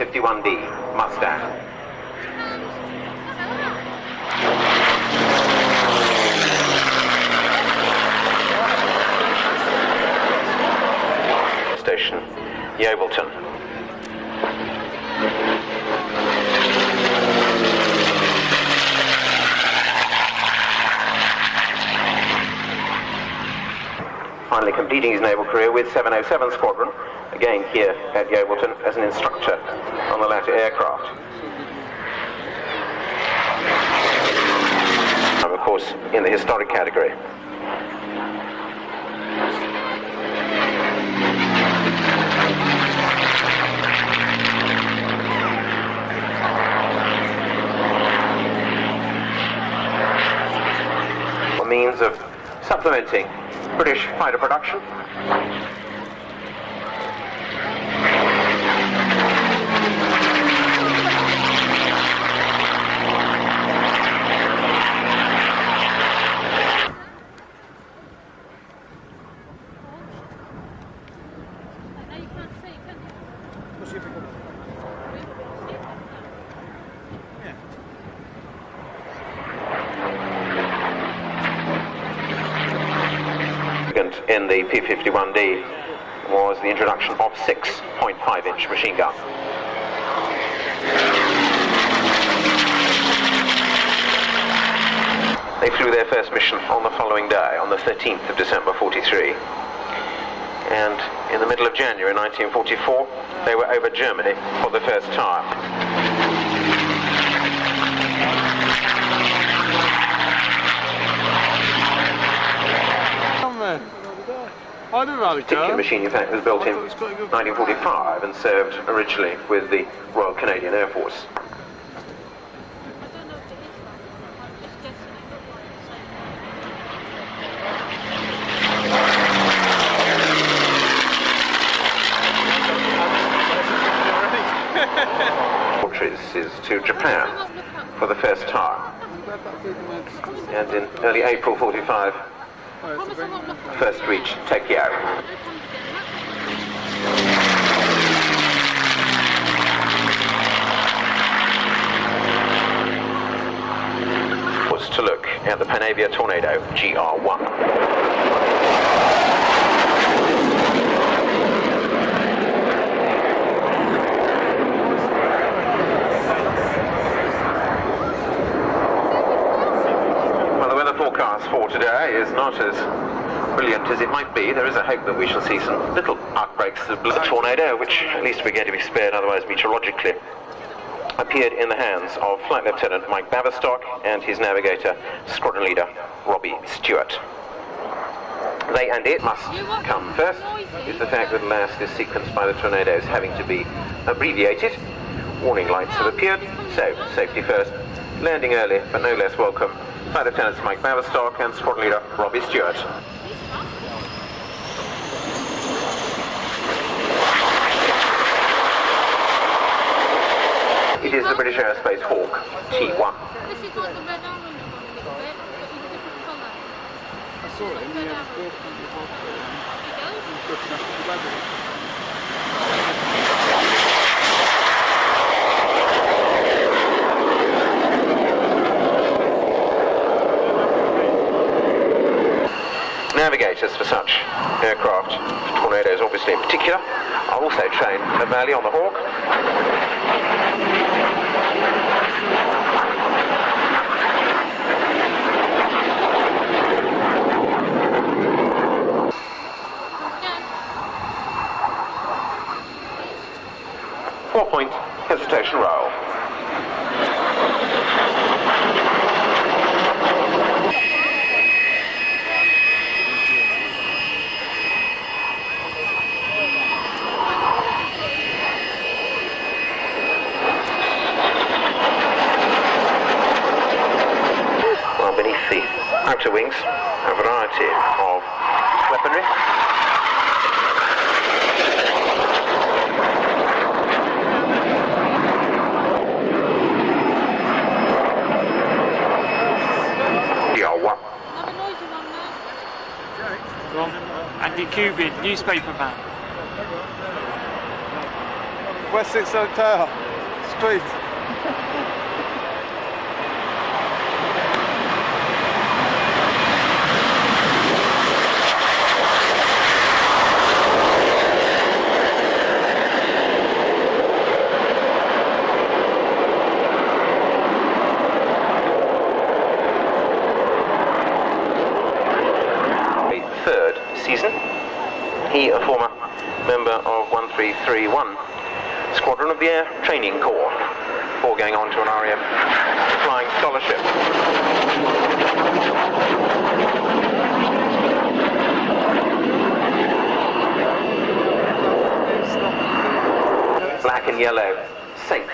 P51D Mustang. Station, Yeovilton. Finally completing his naval career with 707 Squadron, again here at Yeovilton as an instructor on the latter aircraft. And of course in the historic category. A means of supplementing British fighter production. In the P51D was the introduction of 6.5-inch machine gun. They flew their first mission on the following day, on the 13th of December 43. And in the middle of January 1944, they were over Germany for the first time. The particular machine, in fact, was built in 1945 and served originally with the Royal Canadian Air Force. Is to Japan for the first time. And in early April 45, first reached Tokyo. Was to look at the Panavia Tornado GR1. Forecast for today is not as brilliant as it might be. There is a hope that we shall see some little outbreaks of the tornado, which at least we're going to be spared otherwise meteorologically, appeared in the hands of Flight Lieutenant Mike Baverstock and his navigator, Squadron Leader Robbie Stewart. They and it must come first is the fact that alas, this sequence by the tornado is having to be abbreviated. Warning lights have appeared, so safety first. Landing early, but no less welcome. Flight Lieutenants Mike Baverstock and Squadron Leader Robbie Stewart. It is the British Aerospace Hawk T1. This is like the red orange one a little bit, but in a different colour. I saw it in the Navigators for such aircraft, tornadoes obviously in particular, are also trained at Valley on the Hawk. Yeah. 4-point hesitation roll. Outer wings, a variety of weaponry. GR1. Andy Cuban, newspaper man. Wessex Hotel Street. Third season. He, a former member of 1331 Squadron of the Air Training Corps, before going on to an RAF flying scholarship. Black and yellow Saint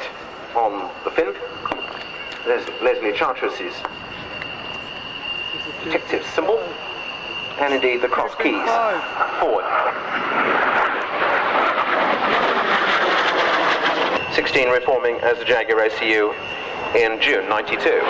on the fin. There's Leslie Chartreus's detective symbol. And indeed the cross keys forward. 16 reforming as a Jaguar ACU in June '92.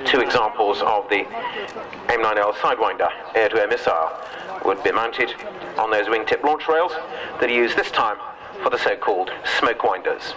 Two examples of the AIM-9L Sidewinder air-to-air missile would be mounted on those wingtip launch rails that are used this time for the so-called smoke winders.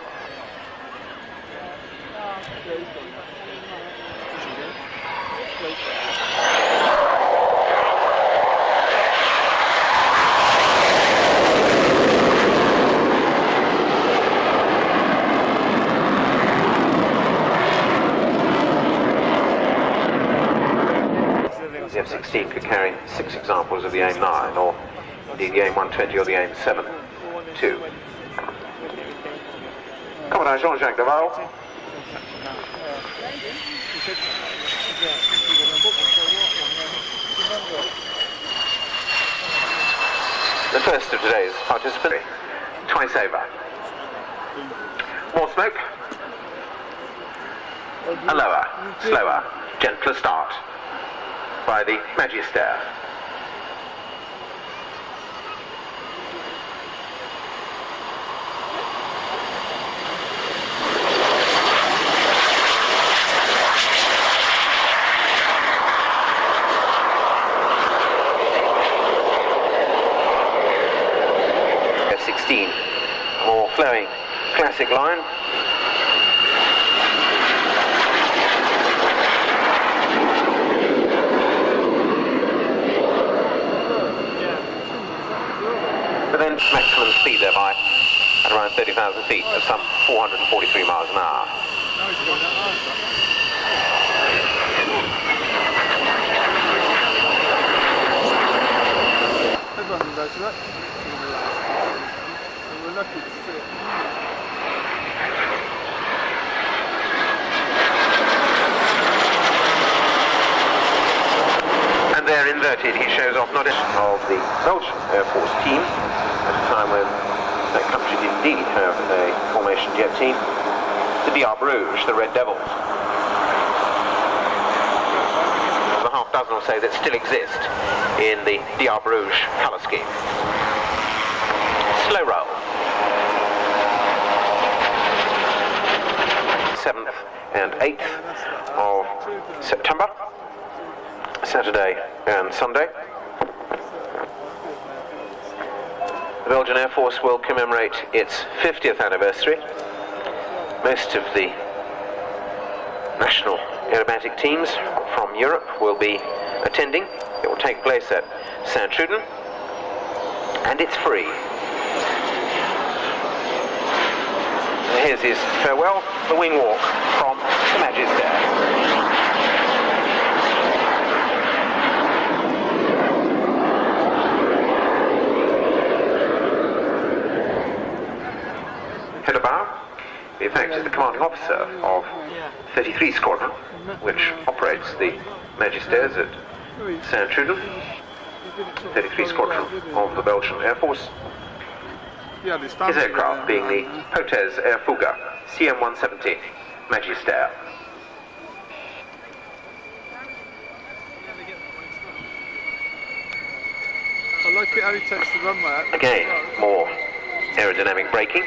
The F-16 could carry 6 examples of the AIM-9, or indeed the AIM-120 or the AIM-7 too. Commandant Jean-Jacques Deval. The first of today's participants, twice over. More smoke. A lower, slower, gentler start by the Magister. F-16, more flowing classic line. Then maximum speed thereby at around 30,000 feet of some 443 miles an hour. And there inverted he shows off not of the Belgian Air Force team at a time when that country did indeed have a formation jet team, the Diable Rouge, the Red Devils. The half dozen or so that still exist in the Diable Rouge colour scheme. Slow roll. 7th and 8th of September, Saturday and Sunday. The Belgian Air Force will commemorate its 50th anniversary. Most of the national aerobatic teams from Europe will be attending. It will take place at Saint-Truden, and it's free. And here's his farewell, the wing walk from the Magister. In fact, is the commanding officer of 33 Squadron, which operates the Magisters at Saint-Truden. 33 Squadron of the Belgian Air Force. His aircraft being the Hotez Air Fouga CM-170 Magister. I like it how he takes the runway. Again, more aerodynamic braking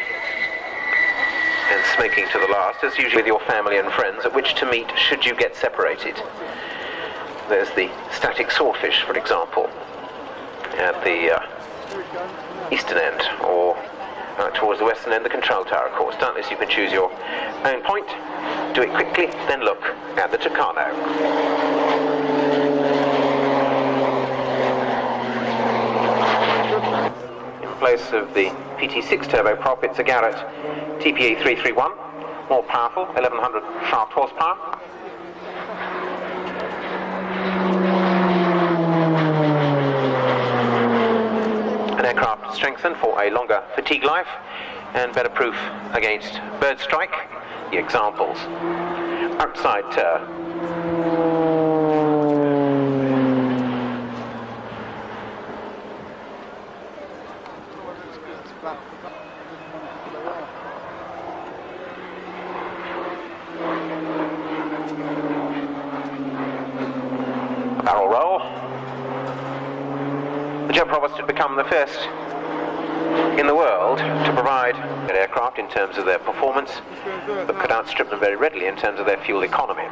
and smoking to the last, as usually with your family and friends, at which to meet should you get separated. There's the static swordfish, for example, at the eastern end, or towards the western end, the control tower, of course. Doubtless you can choose your own point, do it quickly, then look at the Tucano. In place of the PT6 turboprop, it's a Garrett TPE 331, more powerful, 1100 shaft horsepower. An aircraft strengthened for a longer fatigue life and better proof against bird strike. The examples: outside barrel roll. The Jet Provost had become the first in the world to provide an aircraft in terms of their performance, but could outstrip them very readily in terms of their fuel economy.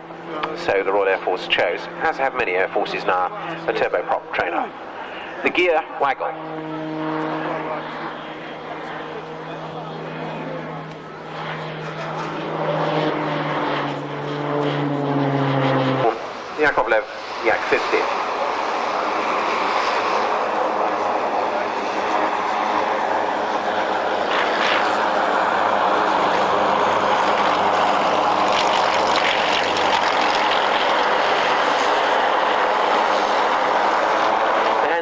So the Royal Air Force chose, as have many air forces now, a turboprop trainer. The gear waggle. Yakovlev Yak 50.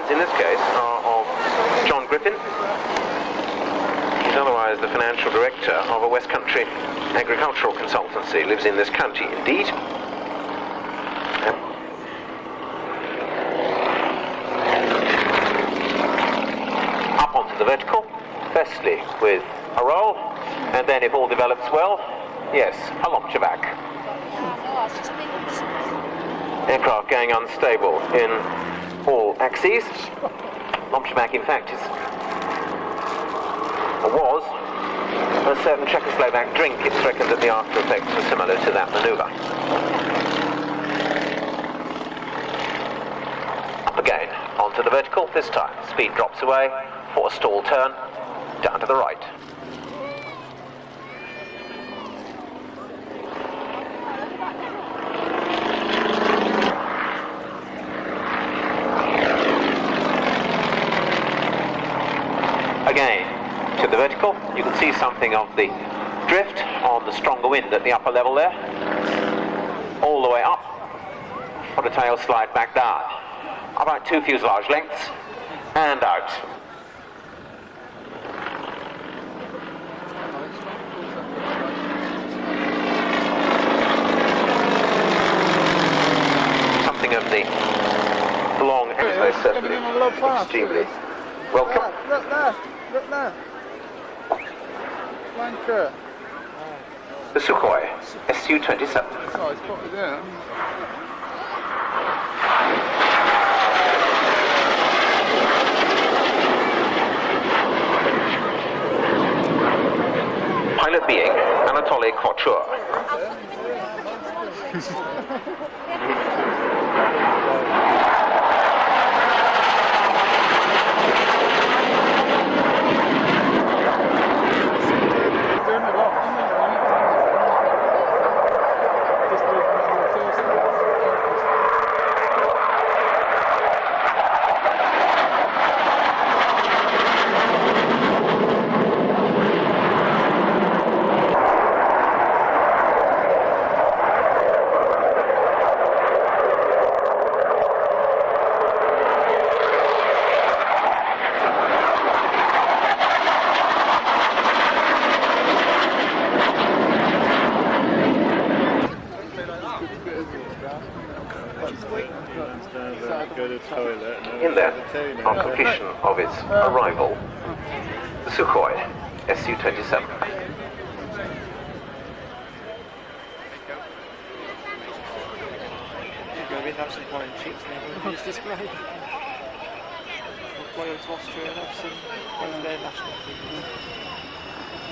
In this case are of John Griffin. He's otherwise the financial director of a West Country agricultural consultancy. Lives in this county, indeed. Up onto the vertical, firstly with a roll, and then if all develops well, yes, a Lomchevak. Aircraft going unstable in all axes. Lomchevak, in fact, was a certain Czechoslovak drink. It's reckoned that the after effects were similar to that manoeuvre. Up again, onto the vertical. This time, speed drops away for a stall turn, down to the right. Again, to the vertical, you can see something of the drift on the stronger wind at the upper level there. All the way up for the tail slide back down. About 2 fuselage lengths and out. Something of the long exercise, certainly extremely welcome. Look there. Flanker. The Sukhoi Su-27. Oh, it's probably there. Pilot being Anatoly Kochur. Doing a lot, isn't it? Just the first one. In there, on completion of its arrival, the Sukhoi Su-27. We'd have some point cheeks and everything display. We'll fly to Austria and have some of their national team.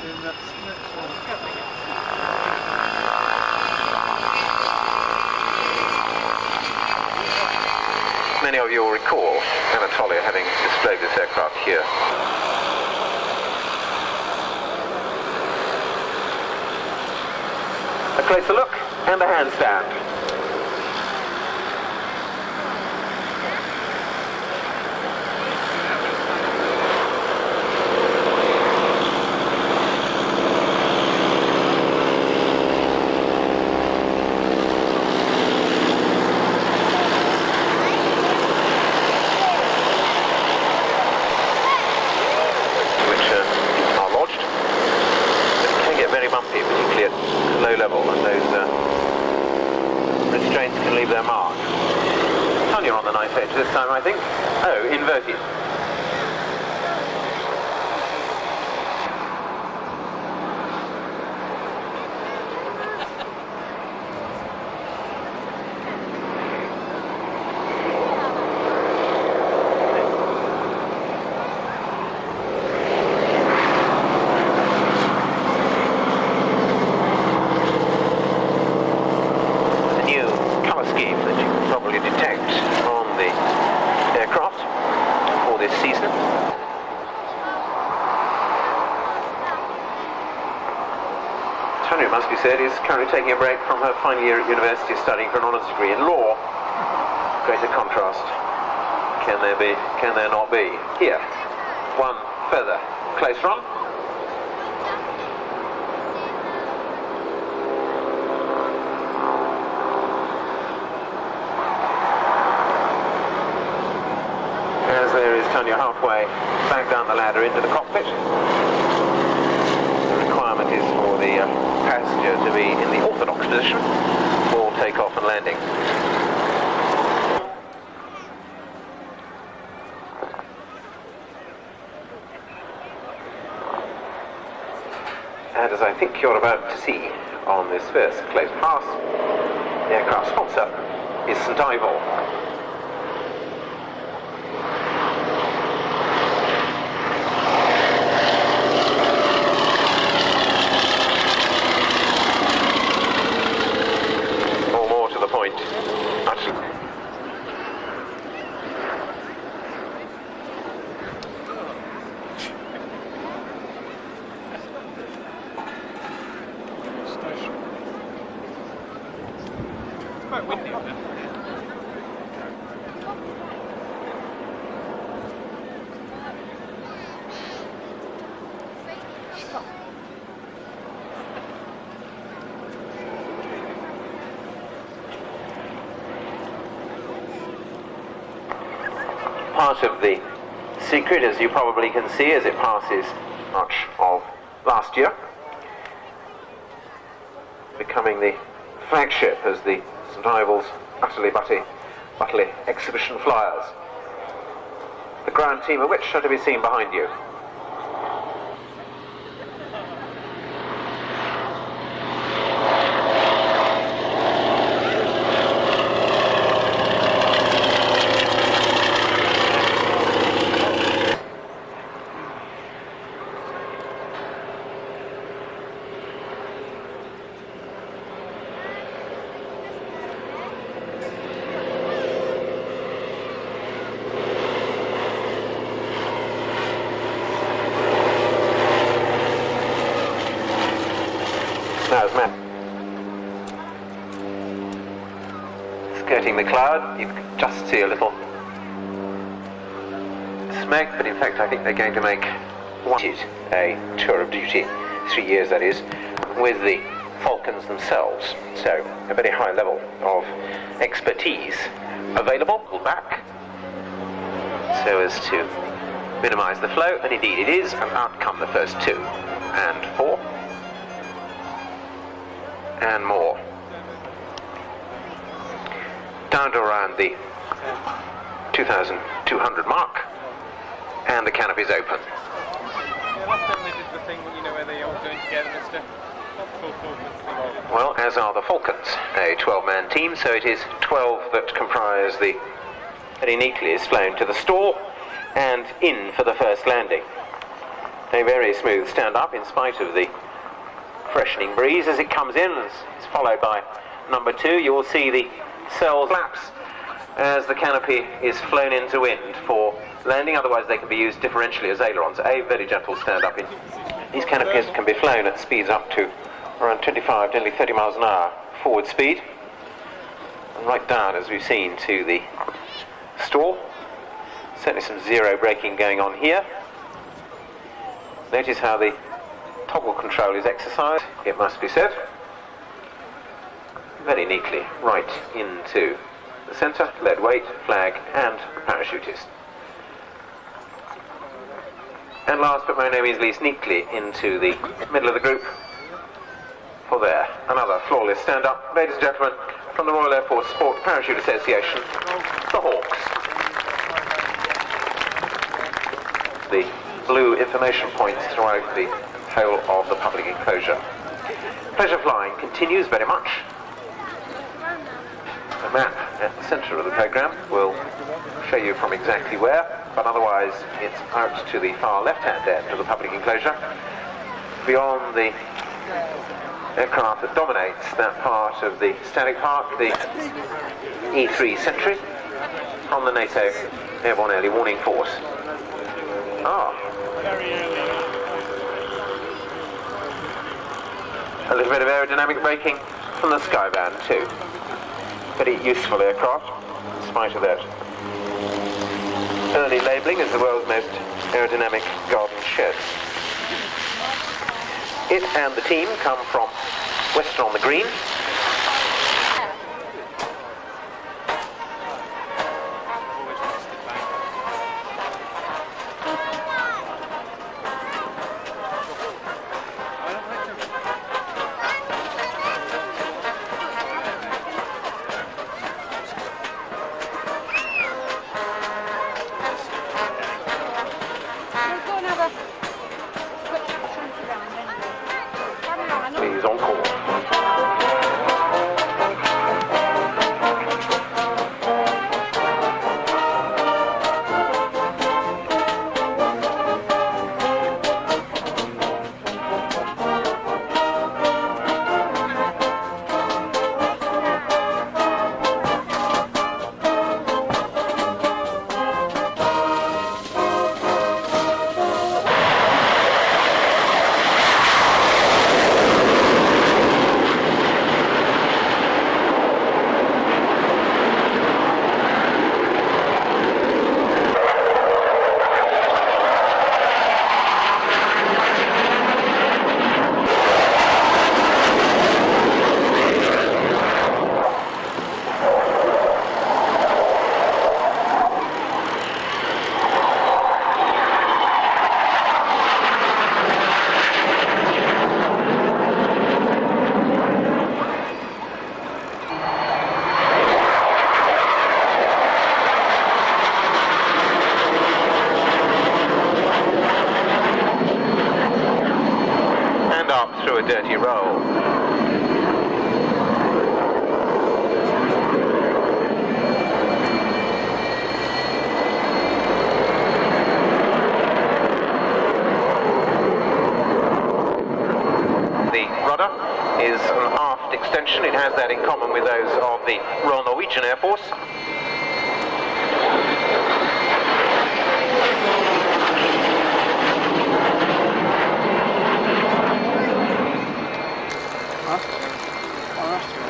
Doing that next one. Many of you will recall Anatoly having displayed this aircraft here. A closer look and a handstand. Bumpy, particularly at low level, and those restraints can leave their mark. Tanya on the knife edge this time, I think. Oh, inverted. It must be said, is currently taking a break from her final year at university studying for an honours degree in law. Greater contrast. Can there be? Can there not be? Here, one further close run. As there is Tanya halfway back down the ladder into the cockpit. The requirement is for the passenger to be in the orthodox position for takeoff and landing. And as I think you're about to see on this first close pass, the aircraft sponsor is St. Yeovil. Quite windy up there. Part of the secret, as you probably can see, as it passes much of last year, becoming the flagship as the St. Yeovil's utterly butterly exhibition flyers. The ground team of which are to be seen behind you. Now as map skirting the cloud, you can just see a little smoke, but in fact I think they're going to make a tour of duty, 3 years that is, with the Falcons themselves. So a very high level of expertise available. Back so as to minimise the flow, and indeed it is, and out come the first 2 and 4 and more, down to around the 2,200 mark, and the canopy's open. Yeah, last time they did the thing, you know, where they all join together and stuff. Well, as are the Falcons, a 12-man team, so it is 12 that comprise the very neatly is flown to the stall and in for the first landing. A very smooth stand-up in spite of the freshening breeze as it comes in, as it's followed by number 2. You will see the cells collapse as the canopy is flown into wind for landing, otherwise they can be used differentially as ailerons. A very gentle stand-up. These canopies can be flown at speeds up to around 25, nearly 30 miles an hour forward speed, and right down, as we've seen, to the stall. Certainly some zero braking going on here. Notice how the toggle control is exercised, it must be said. Very neatly right into the centre, lead weight, flag and parachutist. And last but by no means least, neatly into the middle of the group for there. Another flawless stand-up, ladies and gentlemen, from the Royal Air Force Sport Parachute Association, the Hawks. The blue information points throughout the whole of the public enclosure. Pleasure flying continues very much. The map at the centre of the programme will show you from exactly where, but otherwise it's out to the far left-hand end of the public enclosure, beyond the aircraft that dominates that part of the static park, the E-3 Sentry from the NATO Airborne Early Warning Force. A little bit of aerodynamic braking from the Skyvan too. Very useful aircraft, in spite of that early labelling as the world's most aerodynamic garden shed. It and the team come from Western-on-the-Green. Please on call. Through a dirty roll. The rudder is an aft extension. It has that in common with those of the Royal Norwegian Air Force. that's true.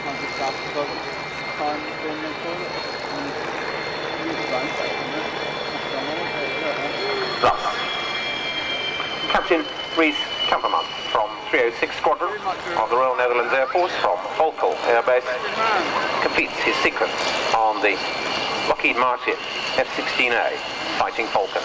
Might be tough because time being recorded. Thus, Captain Reese Kamperman from 306 Squadron of the Royal Netherlands Air Force from Volkel Air Base completes his sequence on the Lockheed Martin F-16A Fighting Falcon.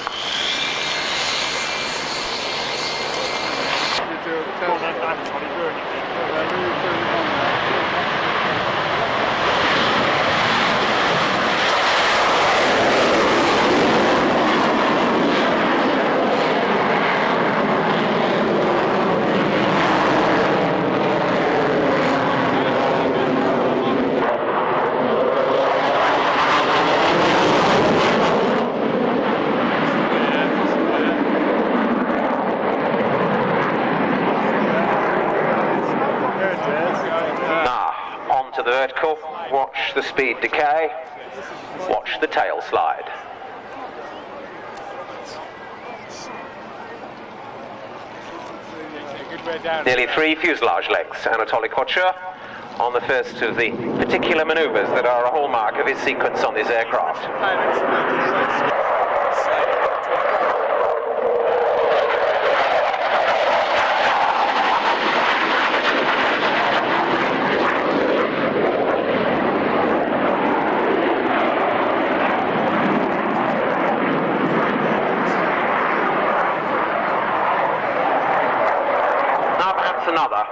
To the vertical, watch the speed decay, watch the tail slide. Nearly 3 fuselage lengths, Anatoly Kocher, on the first of the particular manoeuvres that are a hallmark of his sequence on this aircraft. Another.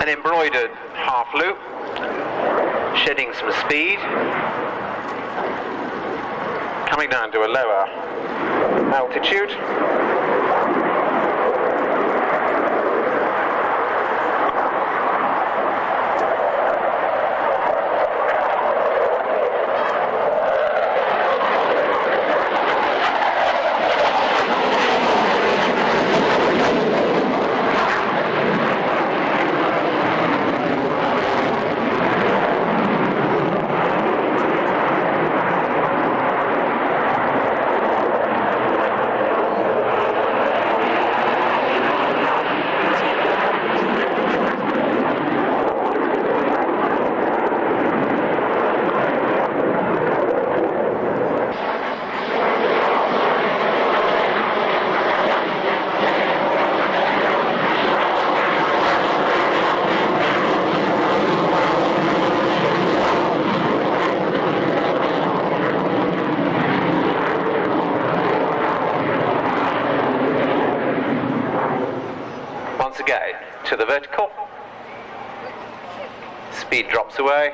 An embroidered half loop, shedding some speed, coming down to a lower altitude. Again, to the vertical, speed drops away.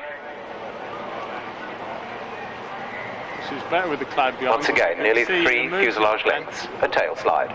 This is better with the cloud behind. Once again, nearly 3 fuselage lengths, a tail slide.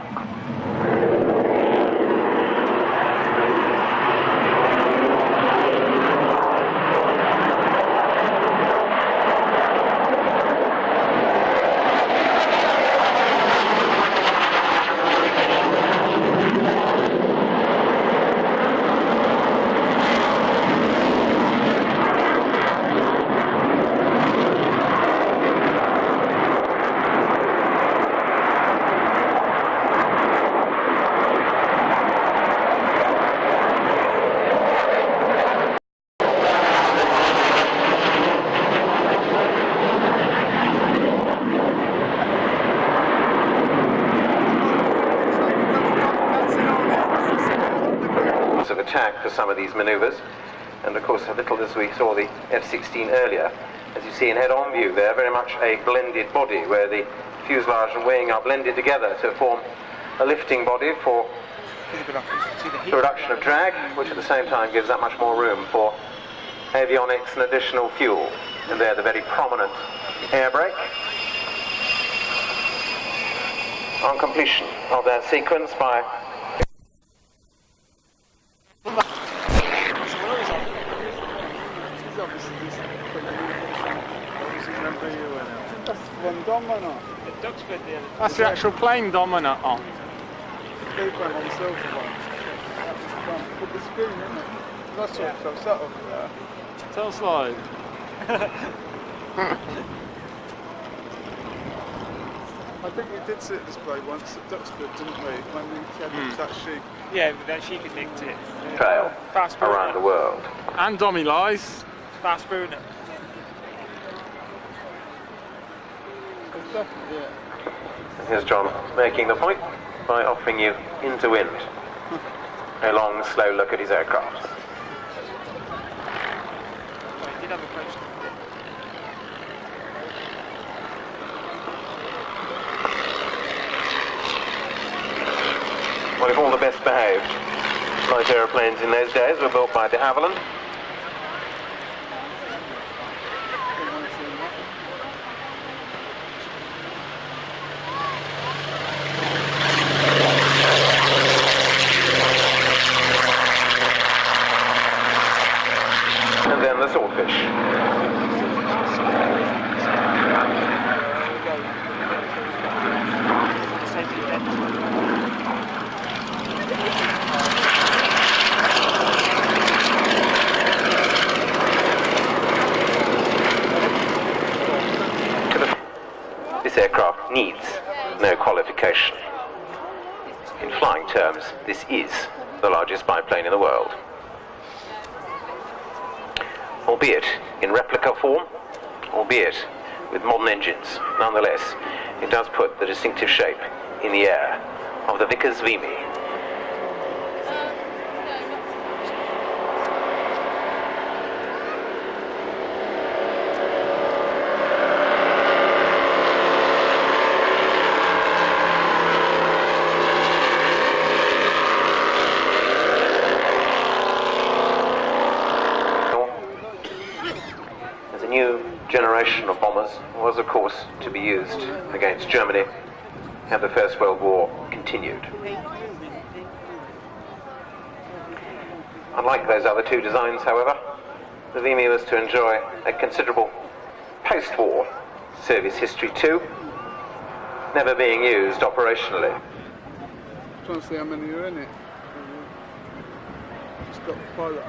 Of attack for some of these maneuvers, and of course a little as we saw the F-16 earlier, as you see in head-on view there, very much a blended body where the fuselage and wing are blended together to form a lifting body for the reduction of drag, which at the same time gives that much more room for avionics and additional fuel. And there the very prominent air brake. On completion of that sequence by One domino. That's the actual plane domino on. The big one on the silver one. That's the front. the screen, isn't it? That's what I'm sat over there. Tell slide. I think we did see it display once at Duxford, didn't we? When we had that sheep. Yeah, that she could nicked it. Trail Fast around the world. And Dommy lies. Fast burner. Definitely, yeah. And here's John making the point by offering you into wind. A long, slow look at his aircraft. Oh, he did have a close look. Well, if all the best behaved light aeroplanes in those days were built by de Havilland, and then the swordfish. Safety event. This aircraft needs no qualification. In flying terms, this is the largest biplane in the world. Albeit in replica form, albeit with modern engines, nonetheless, it does put the distinctive shape in the air of the Vickers Vimy. As a new generation of bombers was, of course, to be used against Germany, and the First World War continued. Unlike those other two designs, however, the Vimy was to enjoy a considerable post-war service history too, never being used operationally. Trying to see how many are in it. Just got the pilot.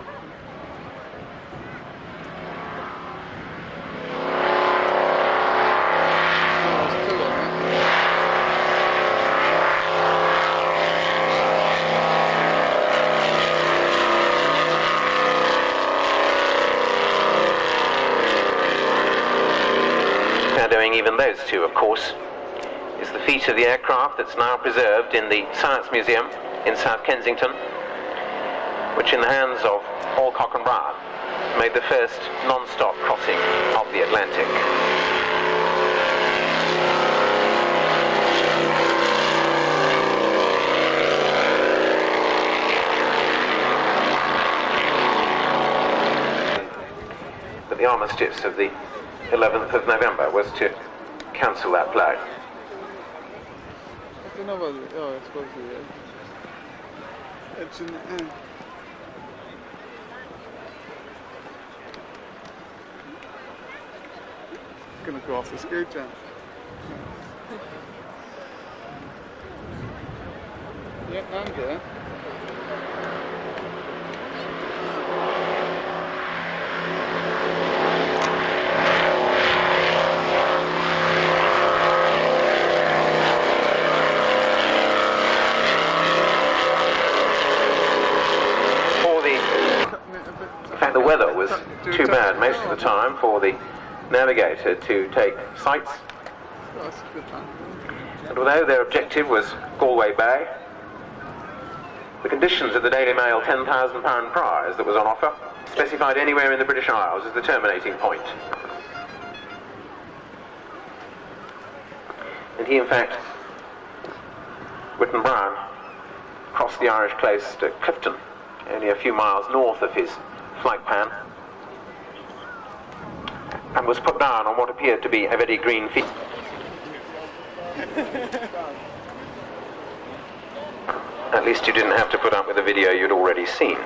Doing even those two, of course, is the feat of the aircraft that's now preserved in the Science Museum in South Kensington, which in the hands of Alcock and Brown made the first non-stop crossing of the Atlantic. But the armistice of the 11th of November was to cancel that play. I don't know whether. Oh, I suppose it is. It's in the air. It's gonna go off the scooter. Yeah, and there. In fact, the weather was too bad most of the time for the navigator to take sights. And although their objective was Galway Bay, the conditions of the Daily Mail £10,000 prize that was on offer specified anywhere in the British Isles as the terminating point. And he, in fact, Whitton Brown, crossed the Irish coast at Clifton, only a few miles north of his flight pan, and was put down on what appeared to be a very green field. At least you didn't have to put up with a video you'd already seen.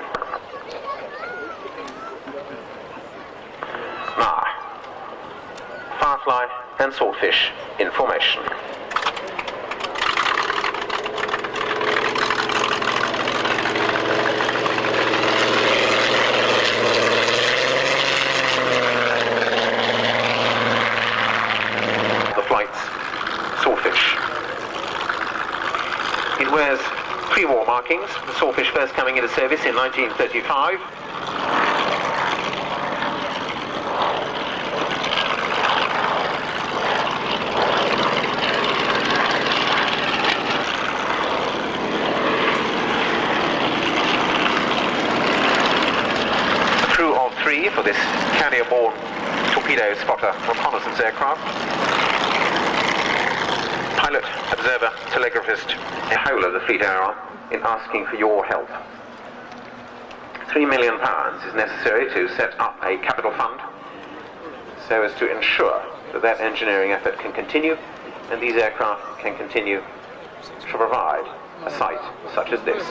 Now, Firefly and Swordfish in formation. markings. The Sawfish first coming into service in 1935. A crew of 3 for this carrier-borne torpedo spotter reconnaissance aircraft. Pilot, observer, telegraphist, the whole of the fleet are in asking for your help. £3 million is necessary to set up a capital fund so as to ensure that that engineering effort can continue and these aircraft can continue to provide a site such as this.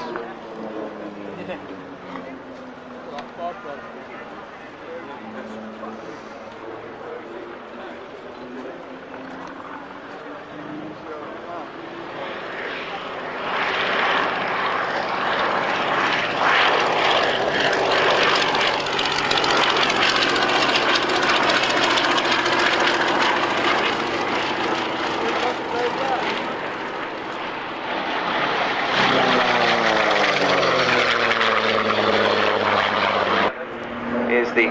Is the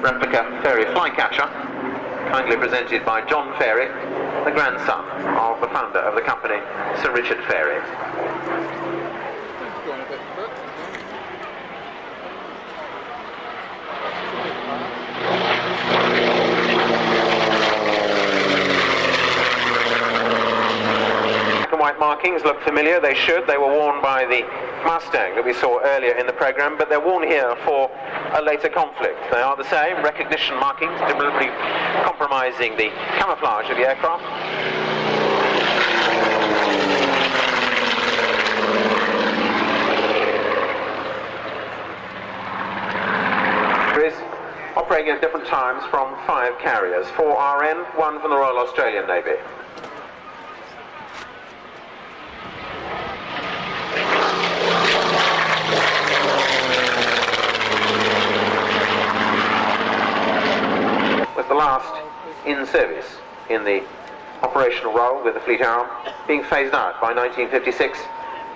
replica Fairey flycatcher, kindly presented by John Fairey, the grandson of the founder of the company, Sir Richard Fairey. Black and white markings look familiar, they should. They were worn by the Mustang that we saw earlier in the programme, but they're worn here for a later conflict. They are the same, recognition markings, deliberately compromising the camouflage of the aircraft. There is operating at different times from 5 carriers, 4 RN, 1 from the Royal Australian Navy. Was the last in service in the operational role with the Fleet Arm, being phased out by 1956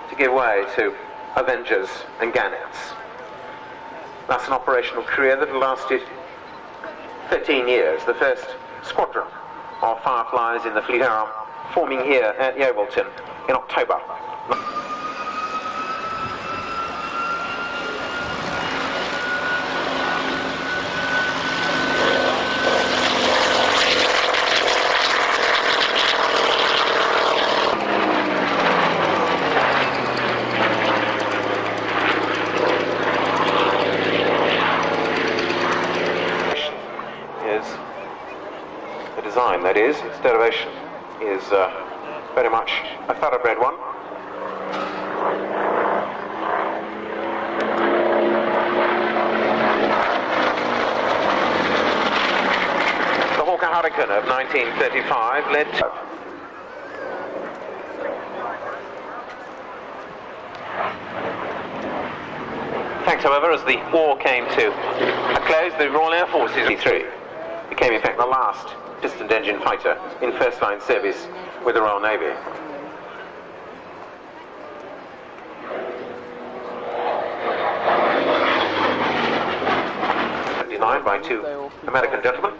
to give way to Avengers and Gannets. That's an operational career that lasted 13 years. The first squadron of Fireflies in the Fleet Arm forming here at Yeovilton in October. The design, that is, its derivation, is very much a thoroughbred one. The Hawker Hurricane of 1935 led to thanks, however, as the war came to a close, the Royal Air Forces became in fact the last piston engine fighter in first line service with the Royal Navy. By 2 American gentlemen,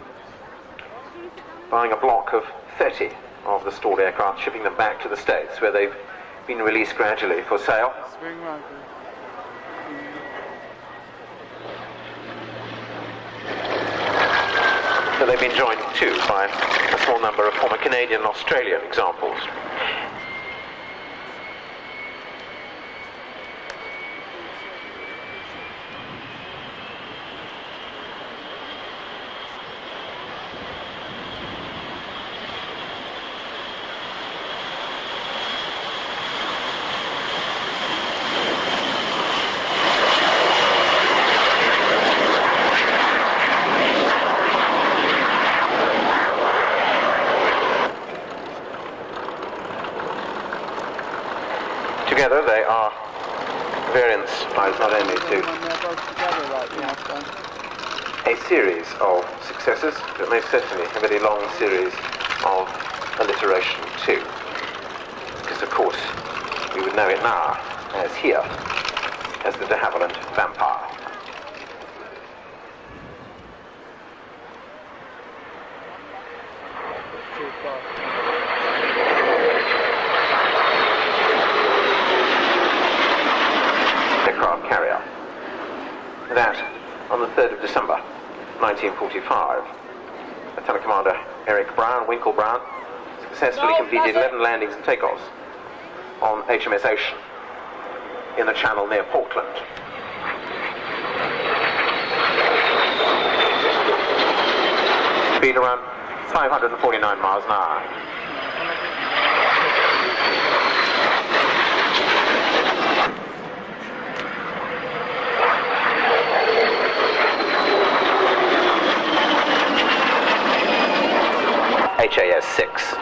buying a block of 30 of the stored aircraft, shipping them back to the States where they've been released gradually for sale. So they've been joined too by a small number of former Canadian and Australian examples. Together they are variants not only to a series of successes, but most certainly a very long series of alliteration too. Because of course, we would know it now, as here as the de Havilland Vampire. Aircraft carrier. That, on the 3rd of December, 1945, Lieutenant Commander Eric Brown, Winkle Brown, successfully completed 11 landings and takeoffs on HMS Ocean in the channel near Portland. Speed around 549 miles an hour. HAS 6.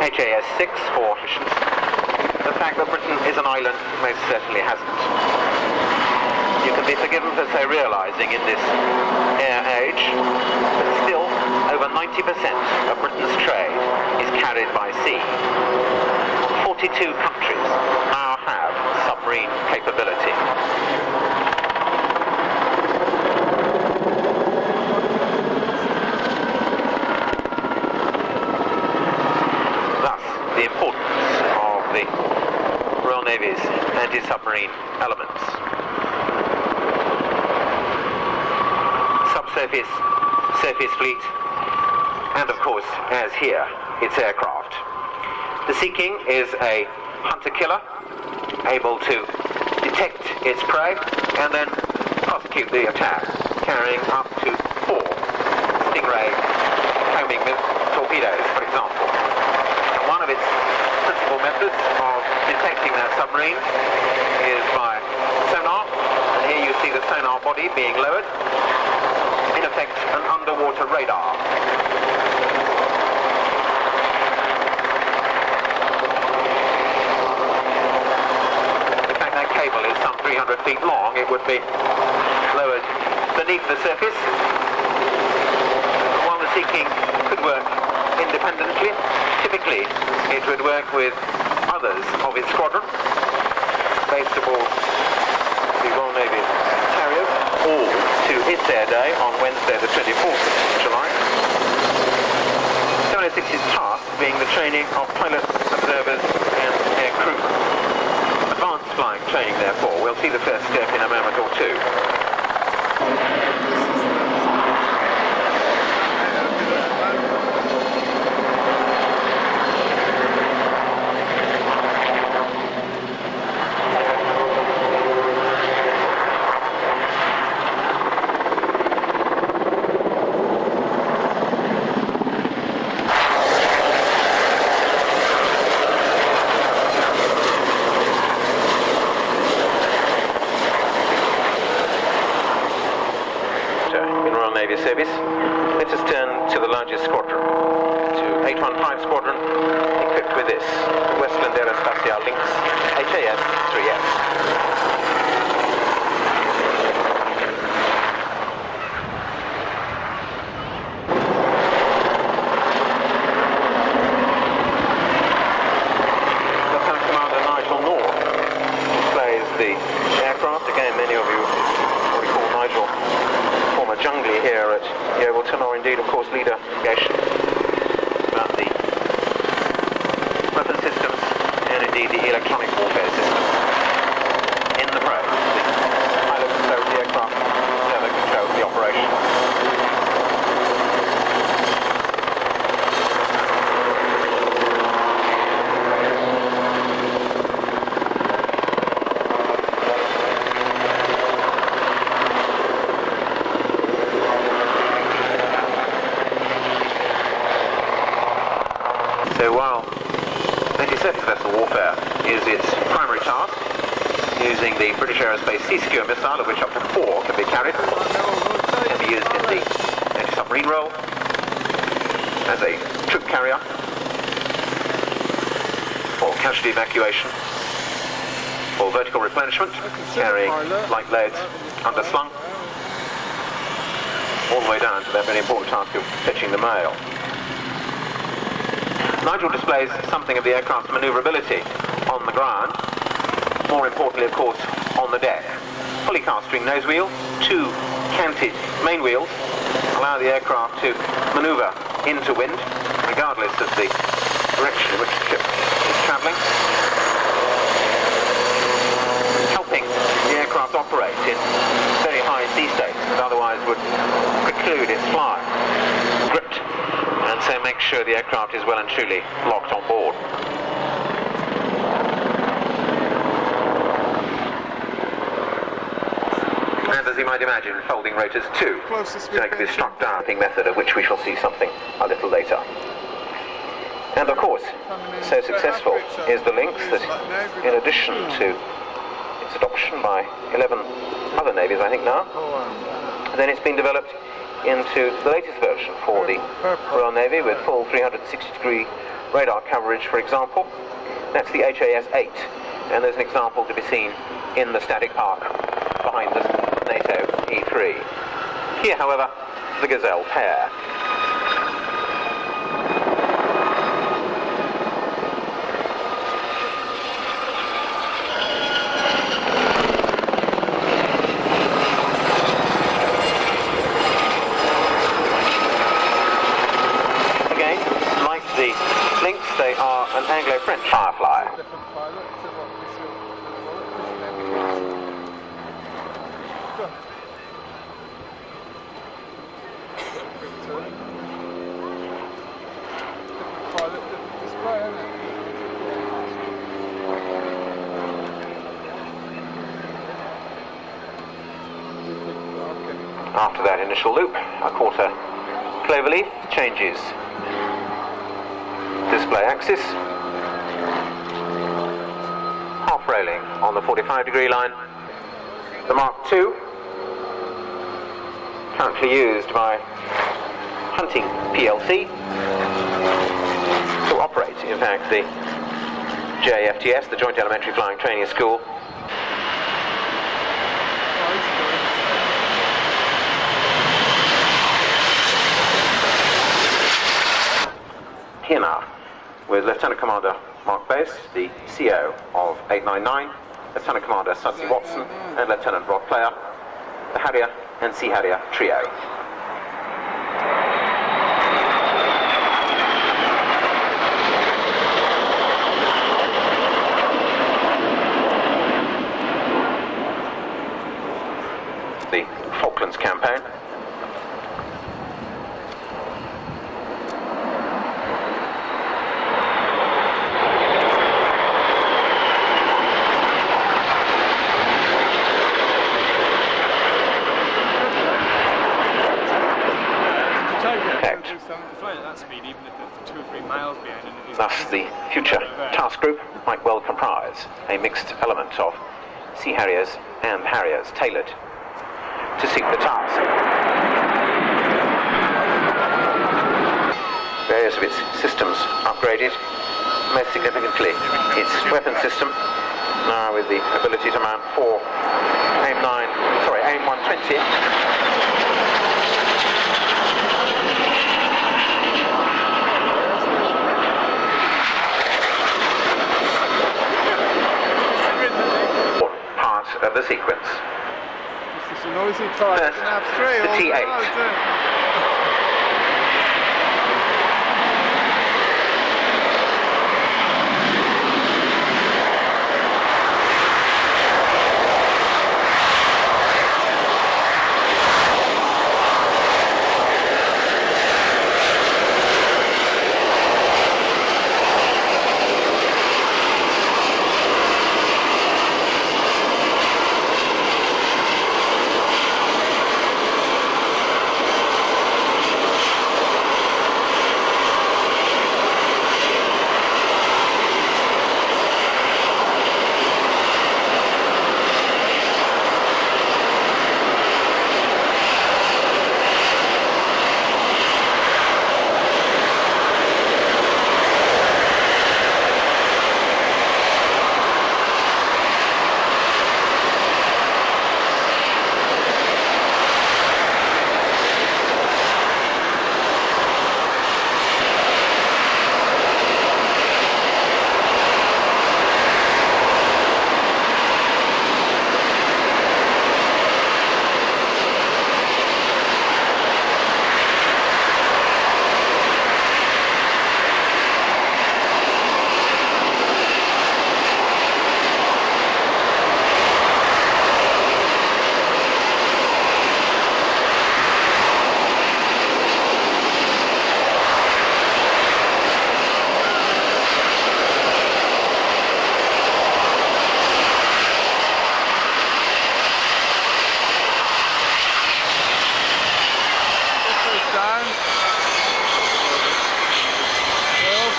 HAS 6 for the fact that Britain is an island most certainly hasn't. You can be forgiven for so realising in this air age that still over 90% of Britain's trade is carried by sea. 42 countries now have submarine capability. The importance of the Royal Navy's anti-submarine elements. Subsurface, surface fleet, and of course, as here, its aircraft. The Sea King is a hunter-killer, able to detect its prey and then prosecute the attack, carrying up to 4 Stingray homing torpedoes, for example. One of its principal methods of detecting that submarine is by sonar, and here you see the sonar body being lowered, in effect an underwater radar. In fact, that cable is some 300 feet long. It would be lowered beneath the surface, while the Sea King could work independently. Typically, it would work with others of its squadron, based aboard the Royal Navy's carriers, all to its air day on Wednesday the 24th of July. 706's task being the training of pilots, observers and air crewmen. Advanced flying training, therefore. We'll see the first step in a moment or two. Navy service. Let us turn to the largest squadron, to 815 Squadron, equipped with this, Westland Aerospatiale Lynx HAS 3S. The aircraft. Again, many of you already call Nigel former jungler here at Yeovil, or indeed, of course, leader about the weapon systems and indeed the electronic warfare system. So while anti-surface vessel warfare is its primary task, using the British Aerospace Sea-Secure missile, of which up to 4 can be carried, can be used in the anti-submarine role, as a troop carrier, for casualty evacuation, for vertical replenishment, carrying light loads underslung, all the way down to that very important task of fetching the mail. Nigel displays something of the aircraft's manoeuvrability on the ground, more importantly, of course, on the deck. Fully cast string nose wheel, 2 canted main wheels allow the aircraft to manoeuvre into wind, regardless of the direction in which the ship is travelling, helping the aircraft operate in very high sea states that otherwise would preclude its flying. Gripped, and so make sure the aircraft is well and truly locked on board. And as you might imagine, folding rotors too, so it can be struck down, method of which we shall see something a little later. And of course, so successful is the Lynx that in addition to its adoption by 11 other navies, I think now, then it's been developed into the latest version for the Royal Navy with full 360-degree radar coverage, for example. That's the HAS-8, and there's an example to be seen in the static park behind the NATO E3. Here, however, the Gazelle pair. Again, like the Lynx, they are an Anglo-French Firefly. After that initial loop, a quarter cloverleaf changes display axis, half railing on the 45-degree line. The Mark II, currently used by Hunting PLC to operate, in fact, the JFTS, the Joint Elementary Flying Training School. Here now, with Lieutenant Commander Mark Base, the CO of 899, Lieutenant Commander Sudsy Watson, and Lieutenant Rod Player, the Harrier and Sea Harrier trio. The Falklands campaign. Thus, the future task group might well comprise a mixed element of Sea Harriers and Harriers tailored to suit the task. Various of its systems upgraded, most significantly its weapon system, now with the ability to mount 4 AIM-120. Of the sequence. It's a noisy car. First, the T8.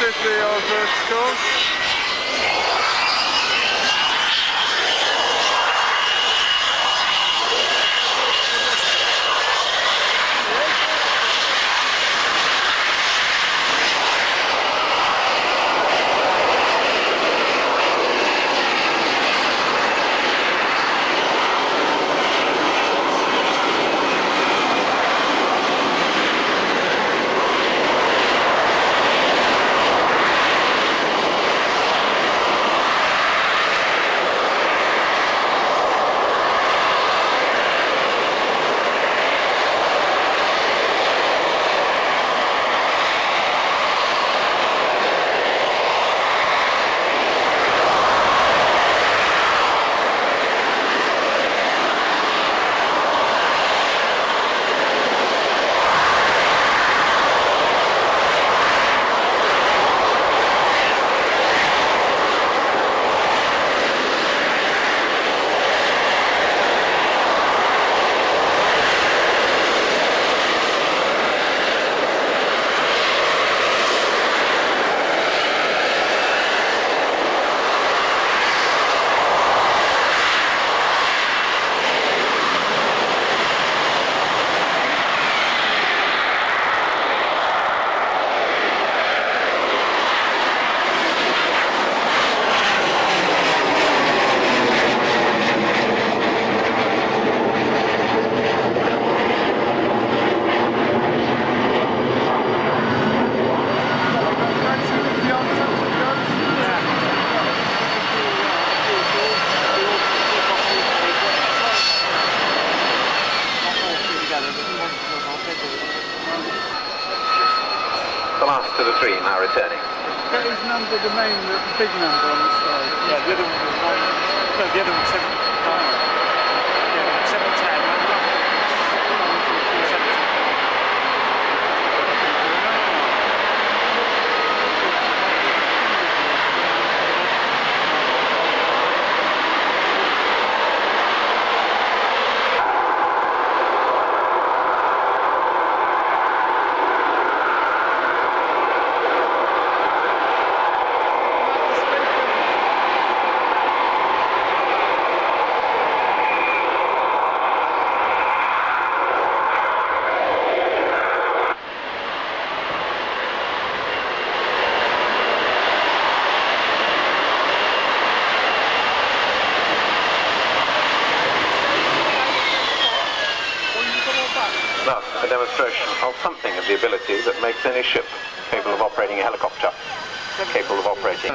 50 of scores. The last of the three now returning. That is number, the main, the big number on the side. Yeah, the other one was 1. No, the other one was 7. Yeah, 710. Thus, a demonstration of something of the ability that makes any ship capable of operating a helicopter, capable of operating.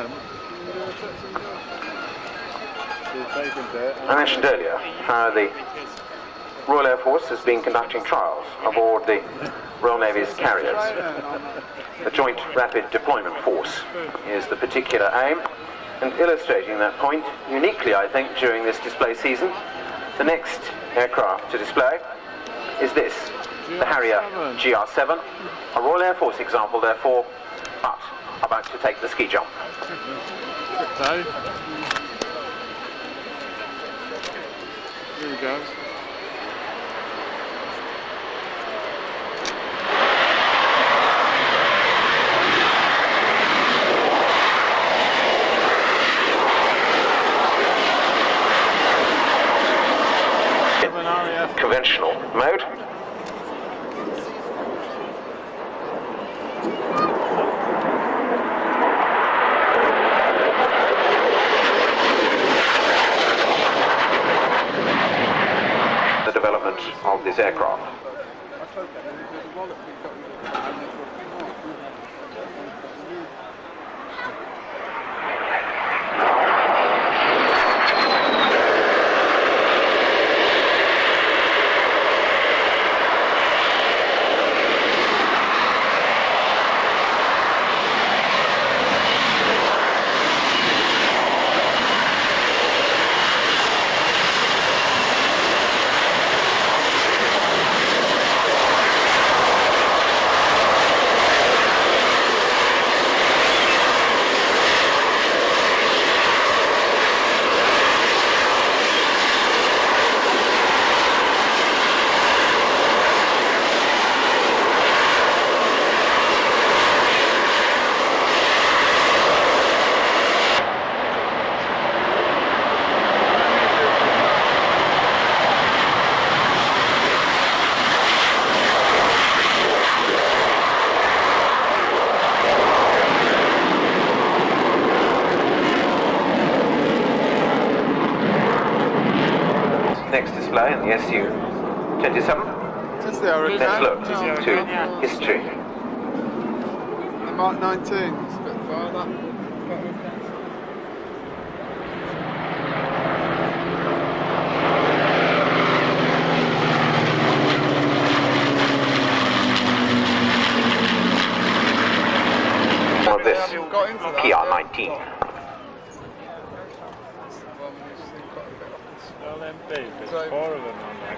I mentioned earlier how the Royal Air Force has been conducting trials aboard the Royal Navy's carriers. The Joint Rapid Deployment Force is the particular aim, and illustrating that point uniquely, I think, during this display season, the next aircraft to display is this, the Harrier GR7, a Royal Air Force example, therefore, but about to take the ski jump. Here he goes. Conventional mode. display in the SU-27. That's the Hurricane. Let's look No, to history. the Mark 19. It's a bit far, that. Of this Got into that. PR-19. Well, them big, there's 4 of them on that.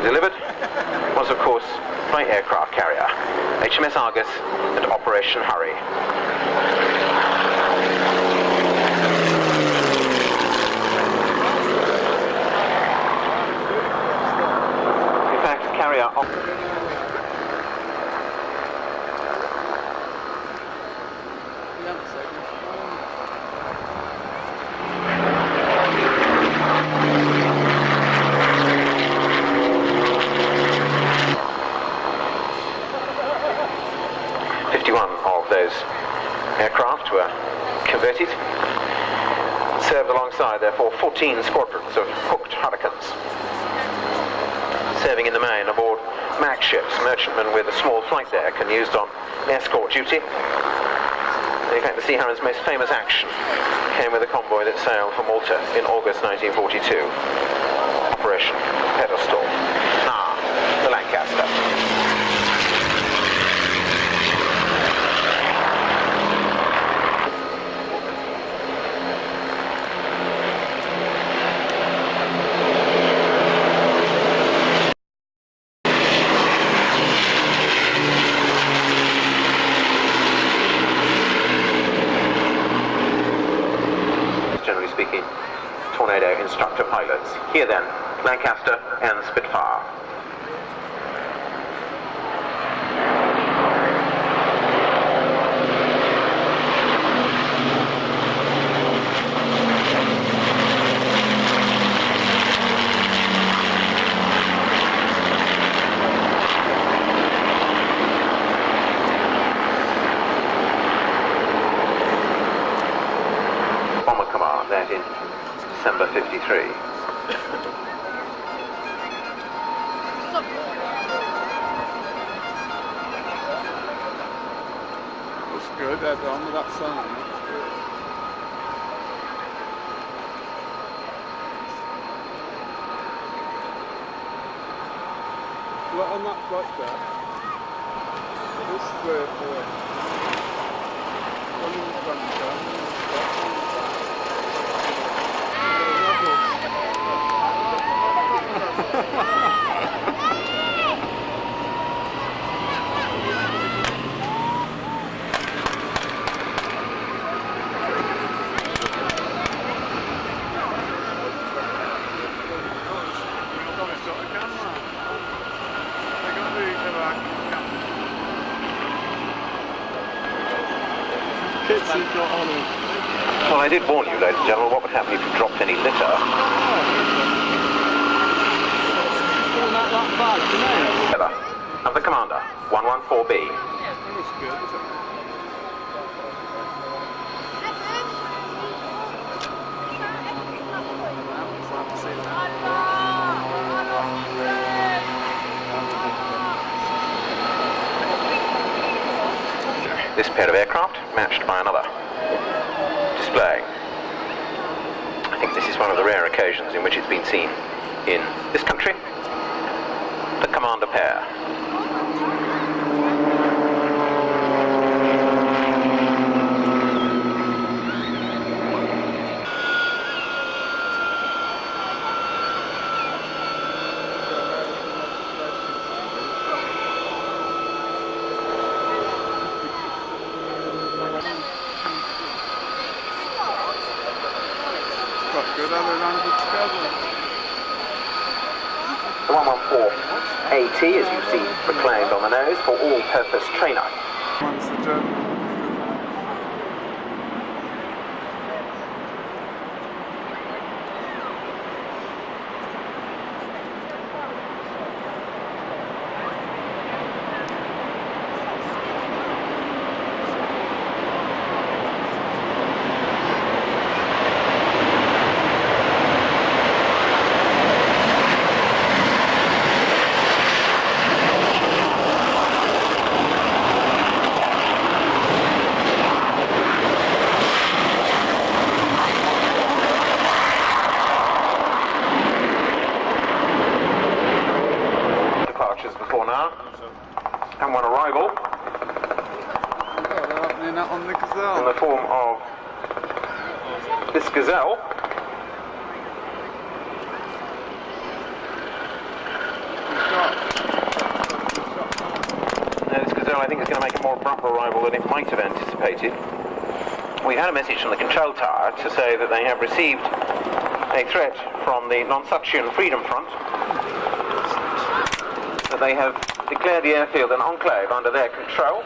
Delivered was, of course, by aircraft carrier, HMS Argus and Operation Hurry. In fact, carrier... of those aircraft were converted, served alongside, therefore, 14 squadrons of hooked Hurricanes, serving in the main aboard MAC ships, merchantmen with a small flight deck and used on escort duty. In fact, the Sea Harrow's most famous action came with a convoy that sailed from Malta in August 1942. Operation Pedestal. The Lancaster. Generally speaking, Tornado instructor pilots. Here then, Lancaster and Spitfire. Bomber Command, that in December 53. Looks good, they're done with that sign. Look on that flight there. There's 3 or 4. One in the front there, one in the back. Kits has got on it. Well, I did warn you, ladies and gentlemen, what would happen if you dropped any litter. That bad, you know? Of the Commander, 114B. Looks good, isn't it? This pair of aircraft matched by another display. I think this is one of the rare occasions in which it's been seen in this country. The Commander pair. Quite good how they landed together. The 114AT, as you see proclaimed on the nose, for all-purpose trainer. Once the German. Before now, and one arrival Oh, they're opening that on the Gazelle. in the form of this Gazelle. Now, this Gazelle, I think, is going to make a more abrupt arrival than it might have anticipated. We had a message from the control tower to say that they have received a threat from the Non-Suction Freedom Front, that they have declared the airfield an enclave under their control,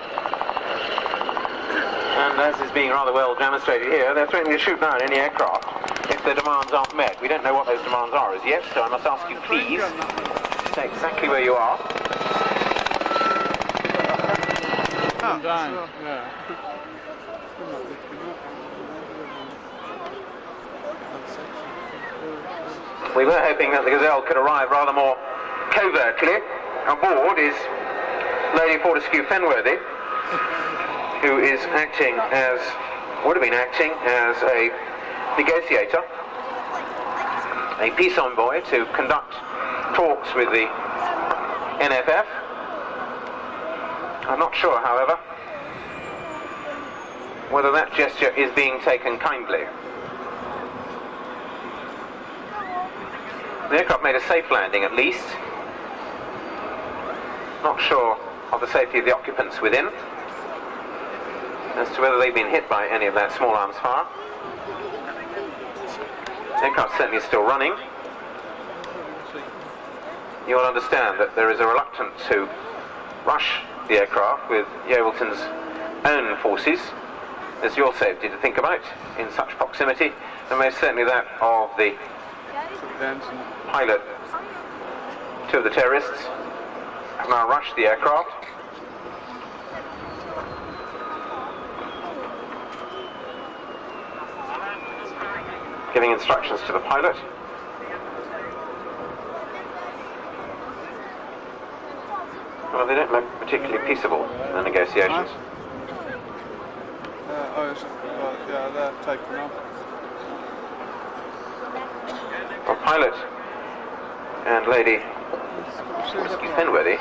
and as is being rather well demonstrated here, they're threatening to shoot down any aircraft if their demands aren't met. We don't know what those demands are as yet, so I must ask you please to stay exactly where you are. Ah, Down. Yeah. We were hoping that the Gazelle could arrive rather more covertly. Aboard is Lady Fortescue Fenworthy, who is acting as, would have been acting as a negotiator, a peace envoy to conduct talks with the NFF. I'm not sure, however, whether that gesture is being taken kindly. The aircraft made a safe landing at least. Not sure of the safety of the occupants within, as to whether they've been hit by any of that small arms fire. The aircraft certainly is still running. You will understand that there is a reluctance to rush the aircraft with Yeovilton's own forces. There's your safety to think about in such proximity, and most certainly that of the pilot. Two of the terrorists have now rushed the aircraft. Giving instructions to the pilot. Well, they don't look particularly peaceable in the negotiations. Yeah, they're taking off. Well, pilot and Lady Fortescue Fenworthy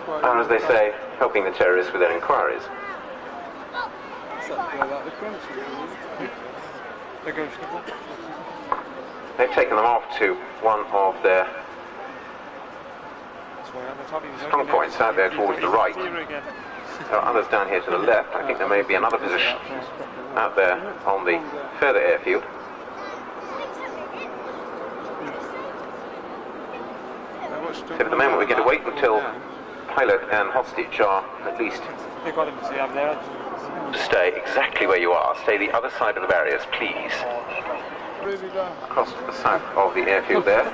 are, as they say, helping the terrorists with their inquiries. They've taken them off to one of their strong points out there towards the right. There are others down here to the left. I think there may be another position out there on the further airfield. So at the moment we're going to wait until pilot and hostage are at least stay exactly where you are. Stay the other side of the barriers, please. Across to the south of the airfield there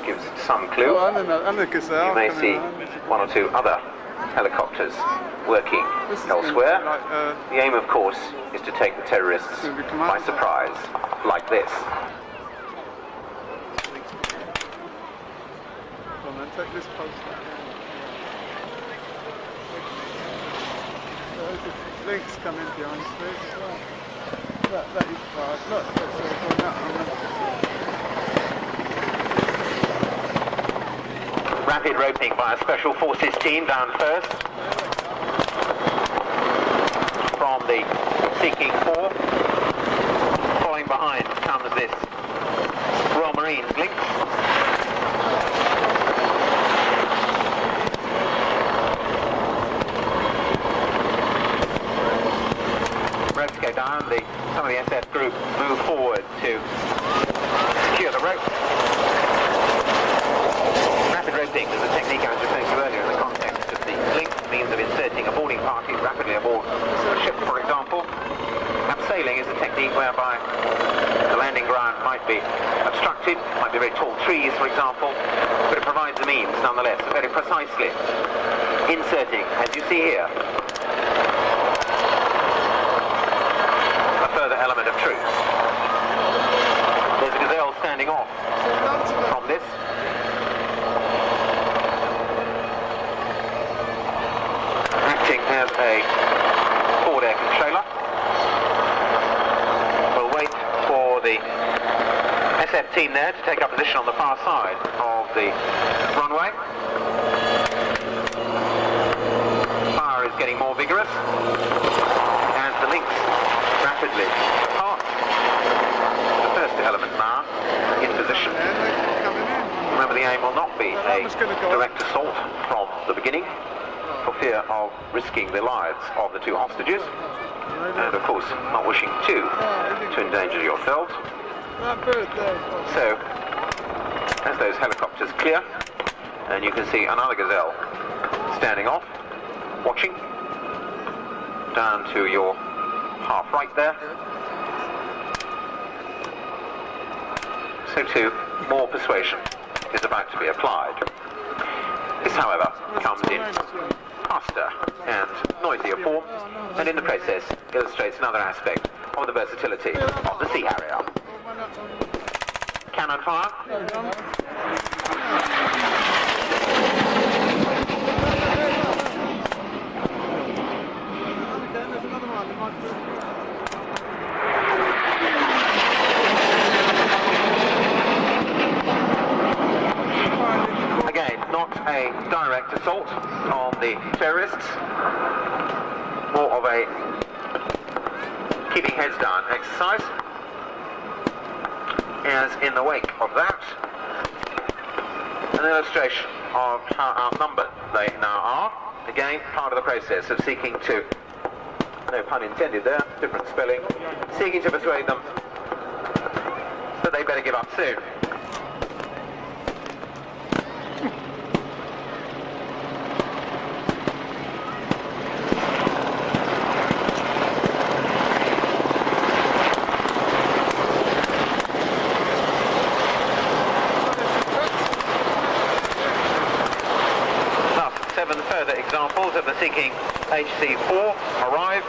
gives some clue. You may see one or two other helicopters working elsewhere. The aim, of course, is to take the terrorists by surprise, like this. Take this post. Links come in behind Steve as well. That is right. Look, that's all going out. Rapid roping by a special forces team down first. From the Seeking 4. Following behind comes this Royal Marines Lynx. Ropes go down, some of the SF group move forward to secure the ropes. be obstructed, might be very tall trees, for example, but it provides the means, nonetheless, of very precisely inserting, as you see here, a further element of truth. There's a gazelle standing off from this. Acting as a forward air controller. We'll wait for the SF team there to take up position on the far side of the runway. Fire is getting more vigorous as the links rapidly apart. The first element now in position. Remember, the aim will not be a direct assault from the beginning, for fear of risking the lives of the two hostages, and of course not wishing to endanger yourselves. So, as those helicopters clear, and you can see another gazelle standing off, watching, down to your half right there. So too, more persuasion is about to be applied. This, however, comes in faster and noisier form, and in the process illustrates another aspect of the versatility of the Sea Harrier. Cannon fire. Again, not a direct assault on the terrorists, more of a keeping heads down exercise. As in the wake of that, an illustration of how outnumbered they now are. Again, part of the process of seeking to, no pun intended there, different spelling, seeking to persuade them that they better give up soon. Further examples of the seeking HC-4 arrive,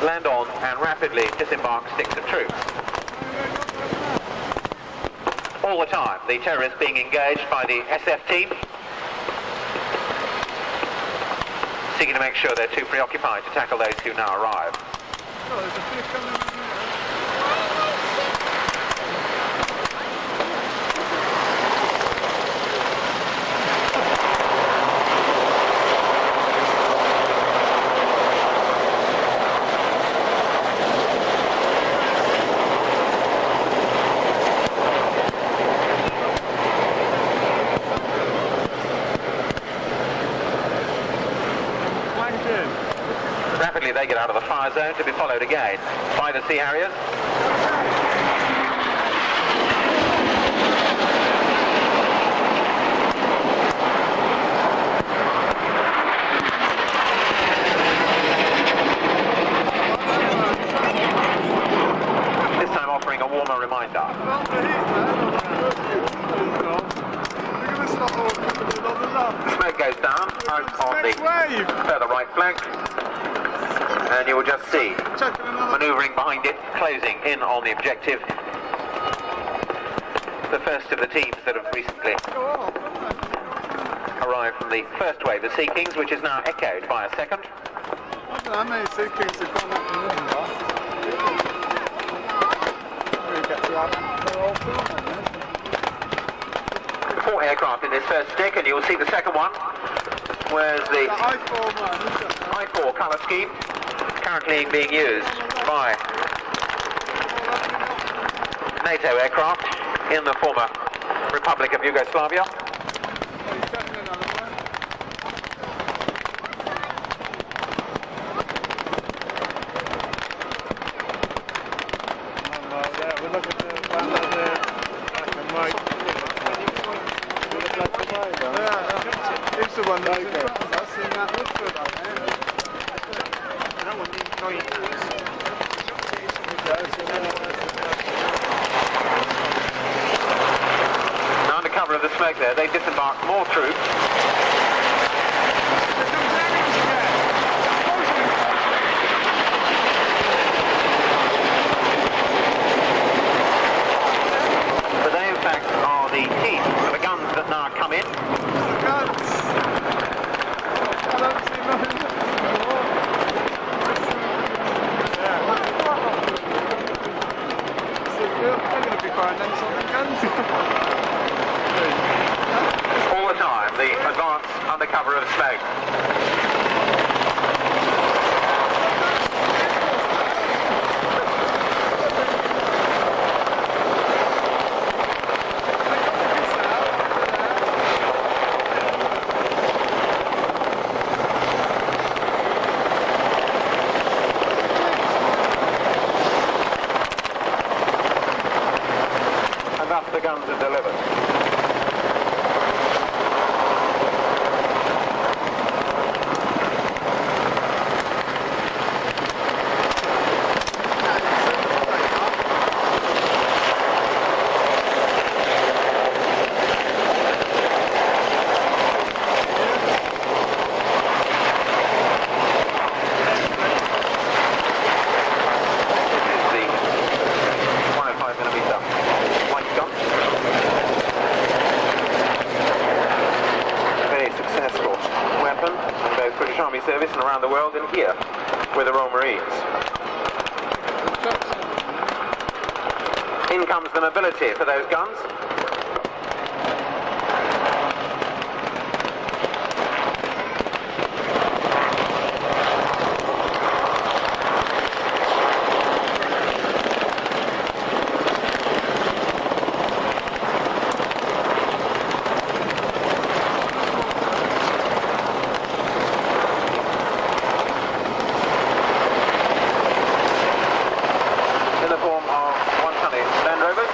land on and rapidly disembark sticks of troops. All the time, the terrorists being engaged by the SF team, seeking to make sure they're too preoccupied to tackle those who now arrive. Rapidly they get out of the fire zone to be followed again by the Sea Harriers. This time offering a warmer reminder. The smoke goes down out on the further right flank. And you will just see, manoeuvring behind it, closing in on the objective. The first of the teams that have recently arrived from the first wave of Sea Kings, which is now echoed by a second. I don't know how many Sea Kings have gone up in the last. Four aircraft in this first stick, and you will see the second one, whereas the I-4 colour scheme currently being used by NATO aircraft in the former Republic of Yugoslavia. It's the one that's in front of us, and that looks good. Now, under cover of the smoke there, they disembarked more troops. But they, in fact, are the team for the guns that now come in. All the time, the advance under cover of smoke. And thus the guns are delivered. Service and around the world, and here with the Royal Marines. In comes the mobility for those guns. In the form of 120 Land Rovers.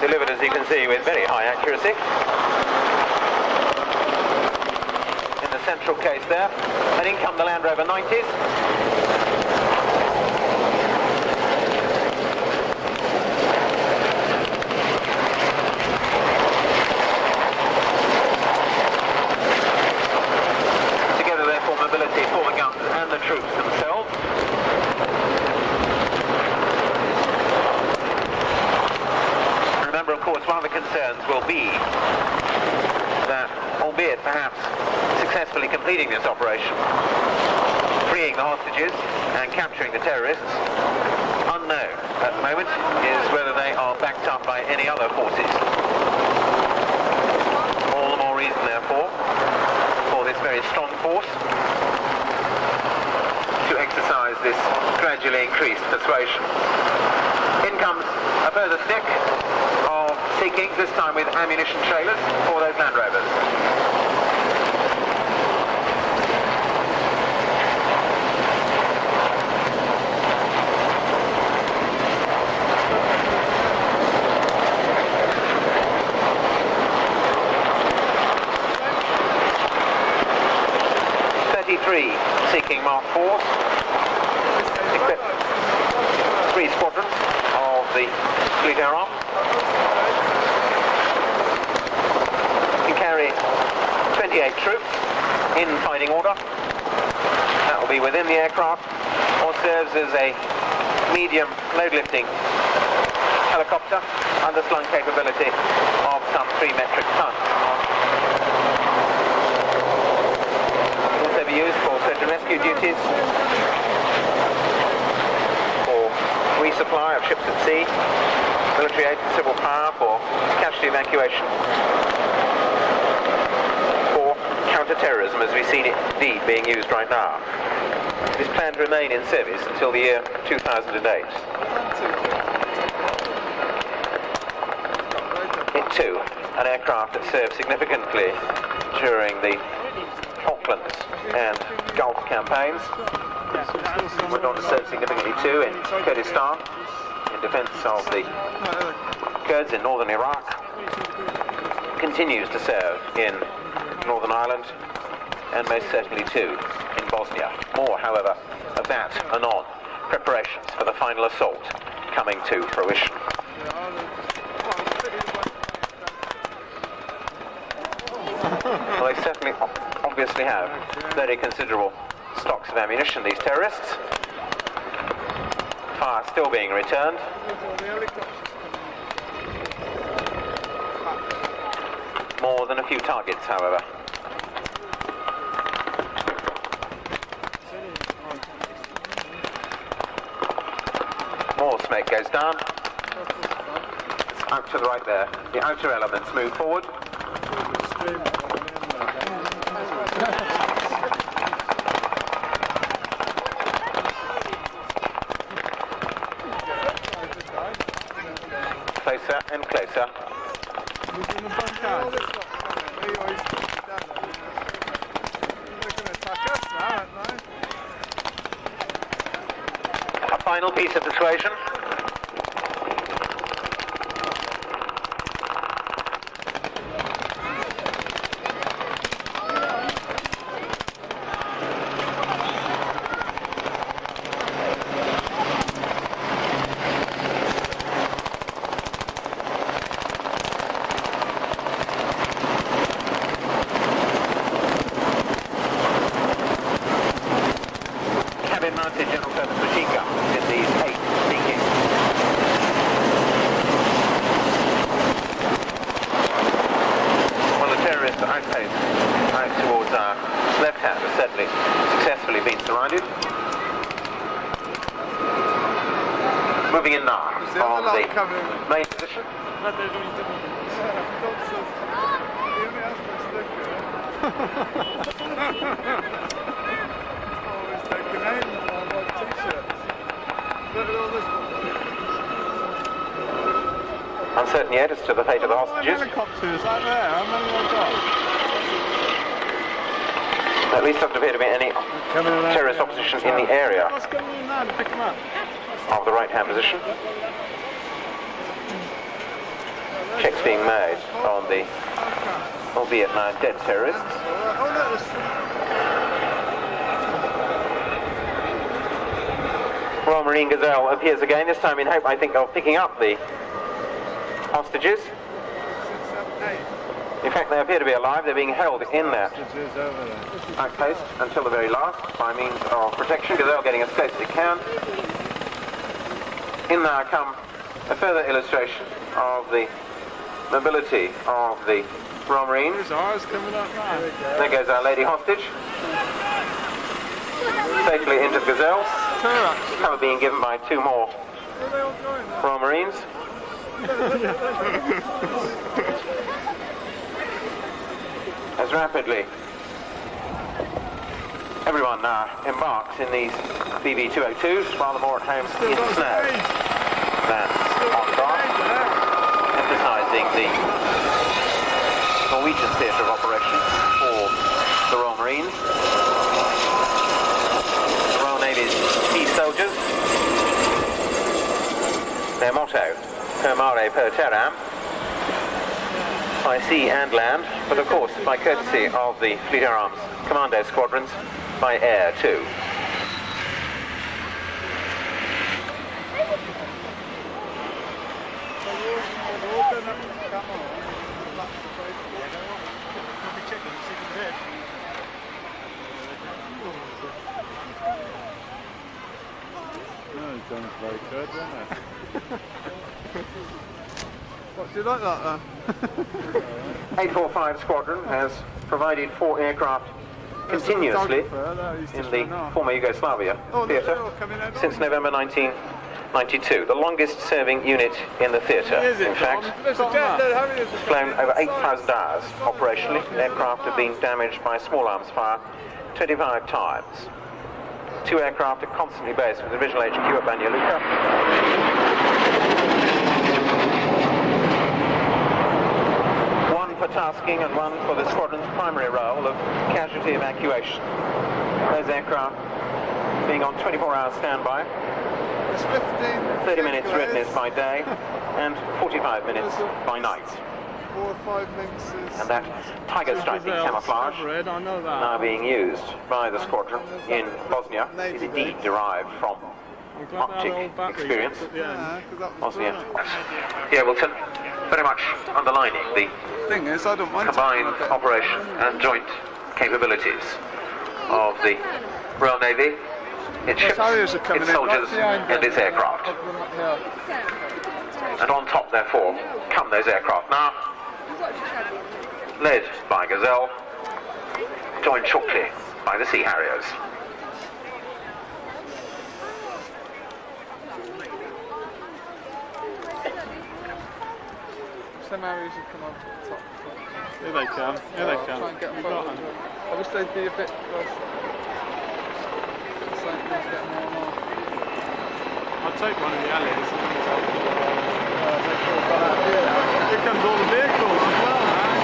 Delivered, as you can see, with very high accuracy. In the central case there. And in come the Land Rover 90s. Mobility for the guns and the troops themselves. Remember, of course, one of the concerns will be that, albeit perhaps successfully completing this operation, freeing the hostages and capturing the terrorists, unknown at the moment is whether they are backed up by any other forces. All the more reason, therefore, for this very strong force to exercise this gradually increased persuasion. In comes a further stick of seeking, this time with ammunition trailers for those Land Rovers. Seeking Mark 4s, equipped 3 squadrons of the Fleet Air Arm. Can carry 28 troops in fighting order. That will be within the aircraft, or serves as a medium load-lifting helicopter, underslung capability of some 3 metric tons. Be used for search and rescue duties, for resupply of ships at sea, military aid and civil power, for casualty evacuation, for counter-terrorism as we see it indeed being used right now. It is planned to remain in service until the year 2008. It too, an aircraft that served significantly during the Falklands and Gulf campaigns. Went on to serve significantly too in Kurdistan, in in defence of the Kurds in northern Iraq, continues to serve in Northern Ireland, and most certainly too in Bosnia. More, however, of that anon. Preparations for the final assault coming to fruition. Well, they certainly obviously have very considerable stocks of ammunition, these terrorists. Fire still being returned. More than a few targets, however. More smoke goes down. It's out to the right there. The outer elements move forward. Closer and closer. A final piece of persuasion. Mounted general purpose machine guns in these 8 thinking. Well, the terrorist outpost out towards our left hand has certainly successfully been surrounded. Moving in now on the main position. Uncertain yet as to the fate of the hostages. Helicopters out there, how many have got? At least doesn't appear to be any terrorist opposition in the area What's going on now to pick them up? of the right-hand position. Checks being made on the, albeit now dead terrorists. Royal Marine Gazelle appears again, this time in hope, I think, of picking up the hostages. In fact, they appear to be alive. They're being held in that outpost until the very last by means of protection. Gazelle getting as close as it can. In there come a further illustration of the mobility of the Royal Marines. There goes our lady hostage. Safely into the Gazelle. Cover being given by 2 more Royal Marines. As rapidly everyone now embarks in these BB-202s, rather more at home in snow than on grass, emphasising the Norwegian theatre of operations for the Royal Marines. The Royal Navy's sea soldiers. Their motto, per mare per terram, by sea and land, but of course by courtesy of the Fleet Air Arms Commando squadrons, by air too. Very good, isn't it? What, do you like that, 845 Squadron has provided 4 aircraft continuously in the former Yugoslavia theatre since November 1992. The longest serving unit in the theatre, in fact. Flown over 8,000 hours operationally. Aircraft have been damaged by small arms fire 25 times. 2 aircraft are constantly based with the original HQ at Banja Luka. One for tasking and one for the squadron's primary role of casualty evacuation. Those aircraft being on 24-hour standby It's 15. 30 minutes takeaways. readiness by day and 45 minutes by night. 4 or 5 lynxes. And that tiger striping camouflage Red, I know that. now being used by the squadron in Bosnia is indeed derived from I'm glad they had Arctic all batteries experience. at the end. Yeah, 'cause that was Bosnia. brilliant. Yeovilton, very much underlining the Thing is, I don't mind combined taking a bit. operation and joint capabilities of the Royal Navy, its ships, Harriers are coming its in soldiers right behind and them. its aircraft. Yeah. And on top, therefore, come those aircraft now, led by Gazelle, joined shortly by the Sea Harriers. Some areas have come up to the top. Here they come. Here they come. Try and get We've them got both. them. I wish they'd be a bit closer. It's like things get more and more. I'll take one of the alleys. They've all got out here now. Here comes all the vehicles as well, man.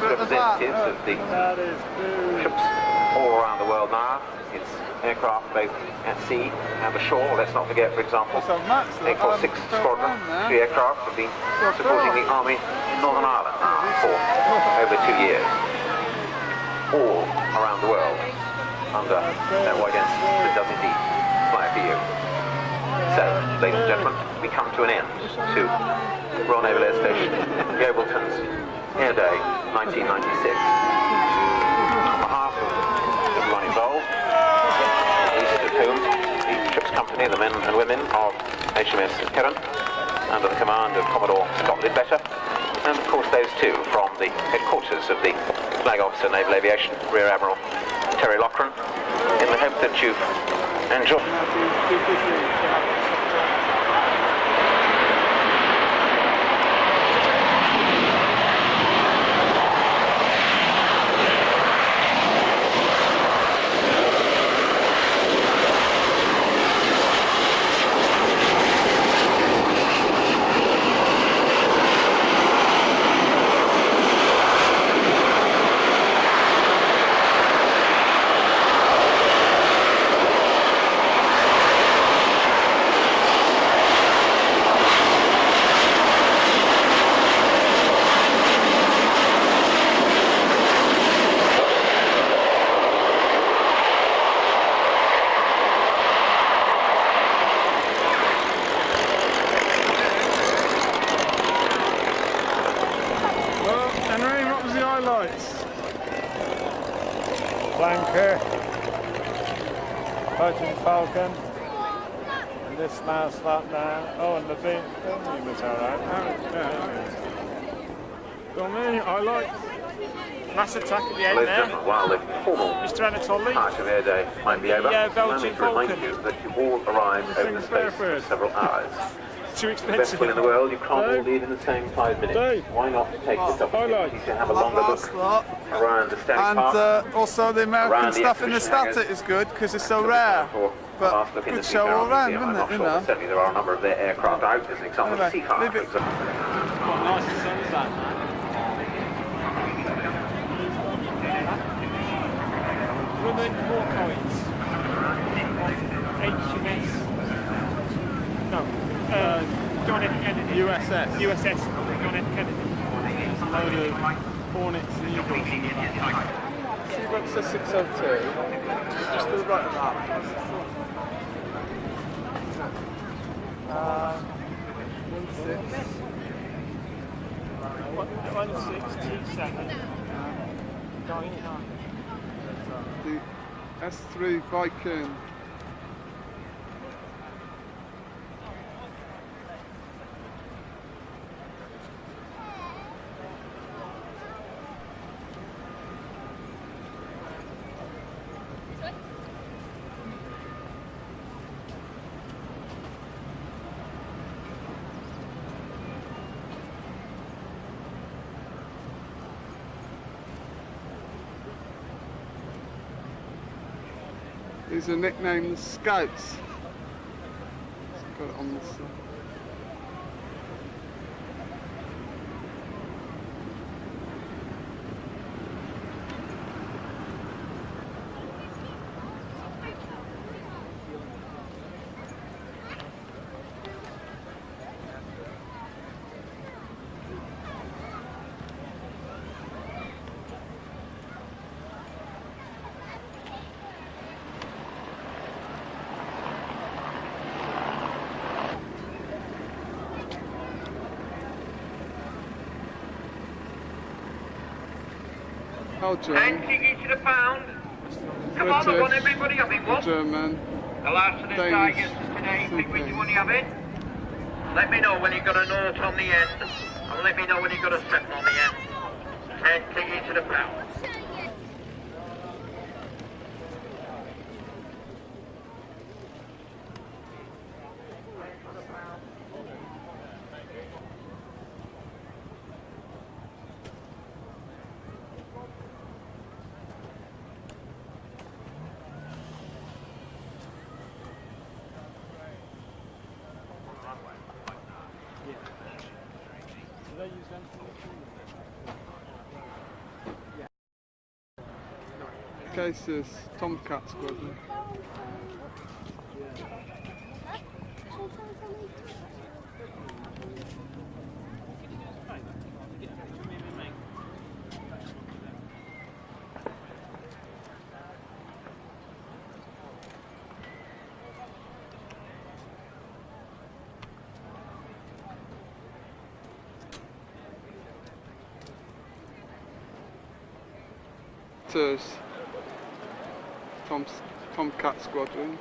Representatives of the ships all around the world now. It's aircraft both at sea and ashore. Let's not forget, for example, So Max, look, 846 Squadron, 3 aircraft have been supporting the Army in Northern Ireland now for over 2 years. All around the world under that white ensign that does indeed fly for you. So, ladies and gentlemen, we come to an end to Royal Naval Air Station, Yeovilton's Air Day 1996. On behalf of everyone involved, least of whom the ship's company, the men and women of HMS Heron, under the command of Commodore Scott Lidbetter, and of course those two from the headquarters of the Flag Officer Naval Aviation, Rear Admiral Terry Loughran, in the hope that you've enjoyed. Flanker, Pigeon Falcon, and this mouse flat now. Oh, and the thing was alright. For me, I like mass attack at the end there. While the formal Mr. Anatoly. part of Air Day might be over, allow me Belgian to remind Falcon. you that you all arrived over the space of several hours. Too The best expensive. will in the world, you can't all leave in the same 5 minutes. Dave. Why not take this opportunity to have a longer look lot. around the static And park? also the American Around the stuff in the exhibition static is good because it's so rare. But last look in the good show all Seafarer round, Museum. I'm isn't not it? sure, but certainly there are a number of their aircraft out. As an example, the Anyway, Seafarer, leave for it. example. Quite nice and sun is that, man. With the Hawkeyes on HMS. No, John F. Kennedy. USS. USS John F. Kennedy. There's a load of Hornets and Eagles in the back. See where it says 602? Just to the right of that. 1627. The S3 Viking. These are nicknamed Scouts. Got it on the side. Belgium, 10 tickets to the pound. Come on, I want everybody having one. German, The last of the Danish, Tigers today. Pick which something. one you having. Let me know when you've got a note on the end. And let me know when you've got a 7 on the end. 10 tickets to the pound. Cases, Tomcat Squadron. Tomcat Squadron.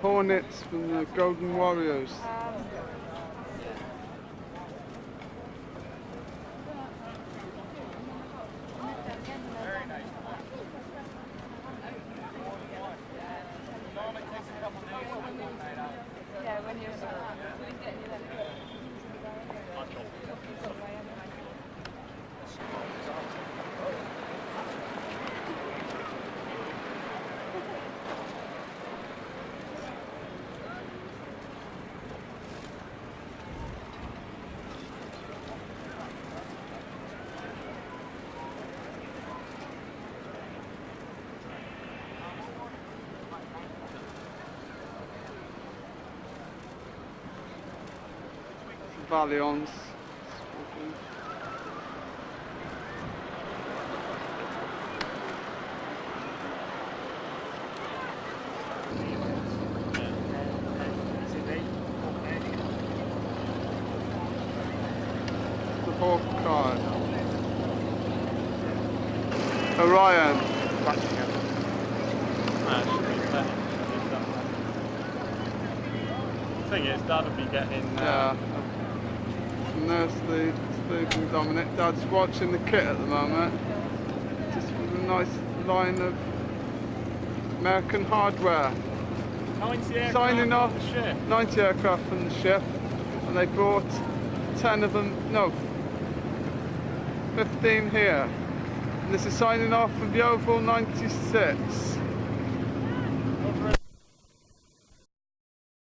Hornets from the Golden Warriors. Valions. The Hawkeye. Orion. Thing is, that'll be getting. Yeah. And there's the Steve and Dominic. Dad's watching the kit at the moment. Just with a nice line of American hardware. 90 aircraft Signing off, on the ship. 90 aircraft from the ship, and they brought 10 of them, no, 15 here. And this is signing off from Yeovil 96.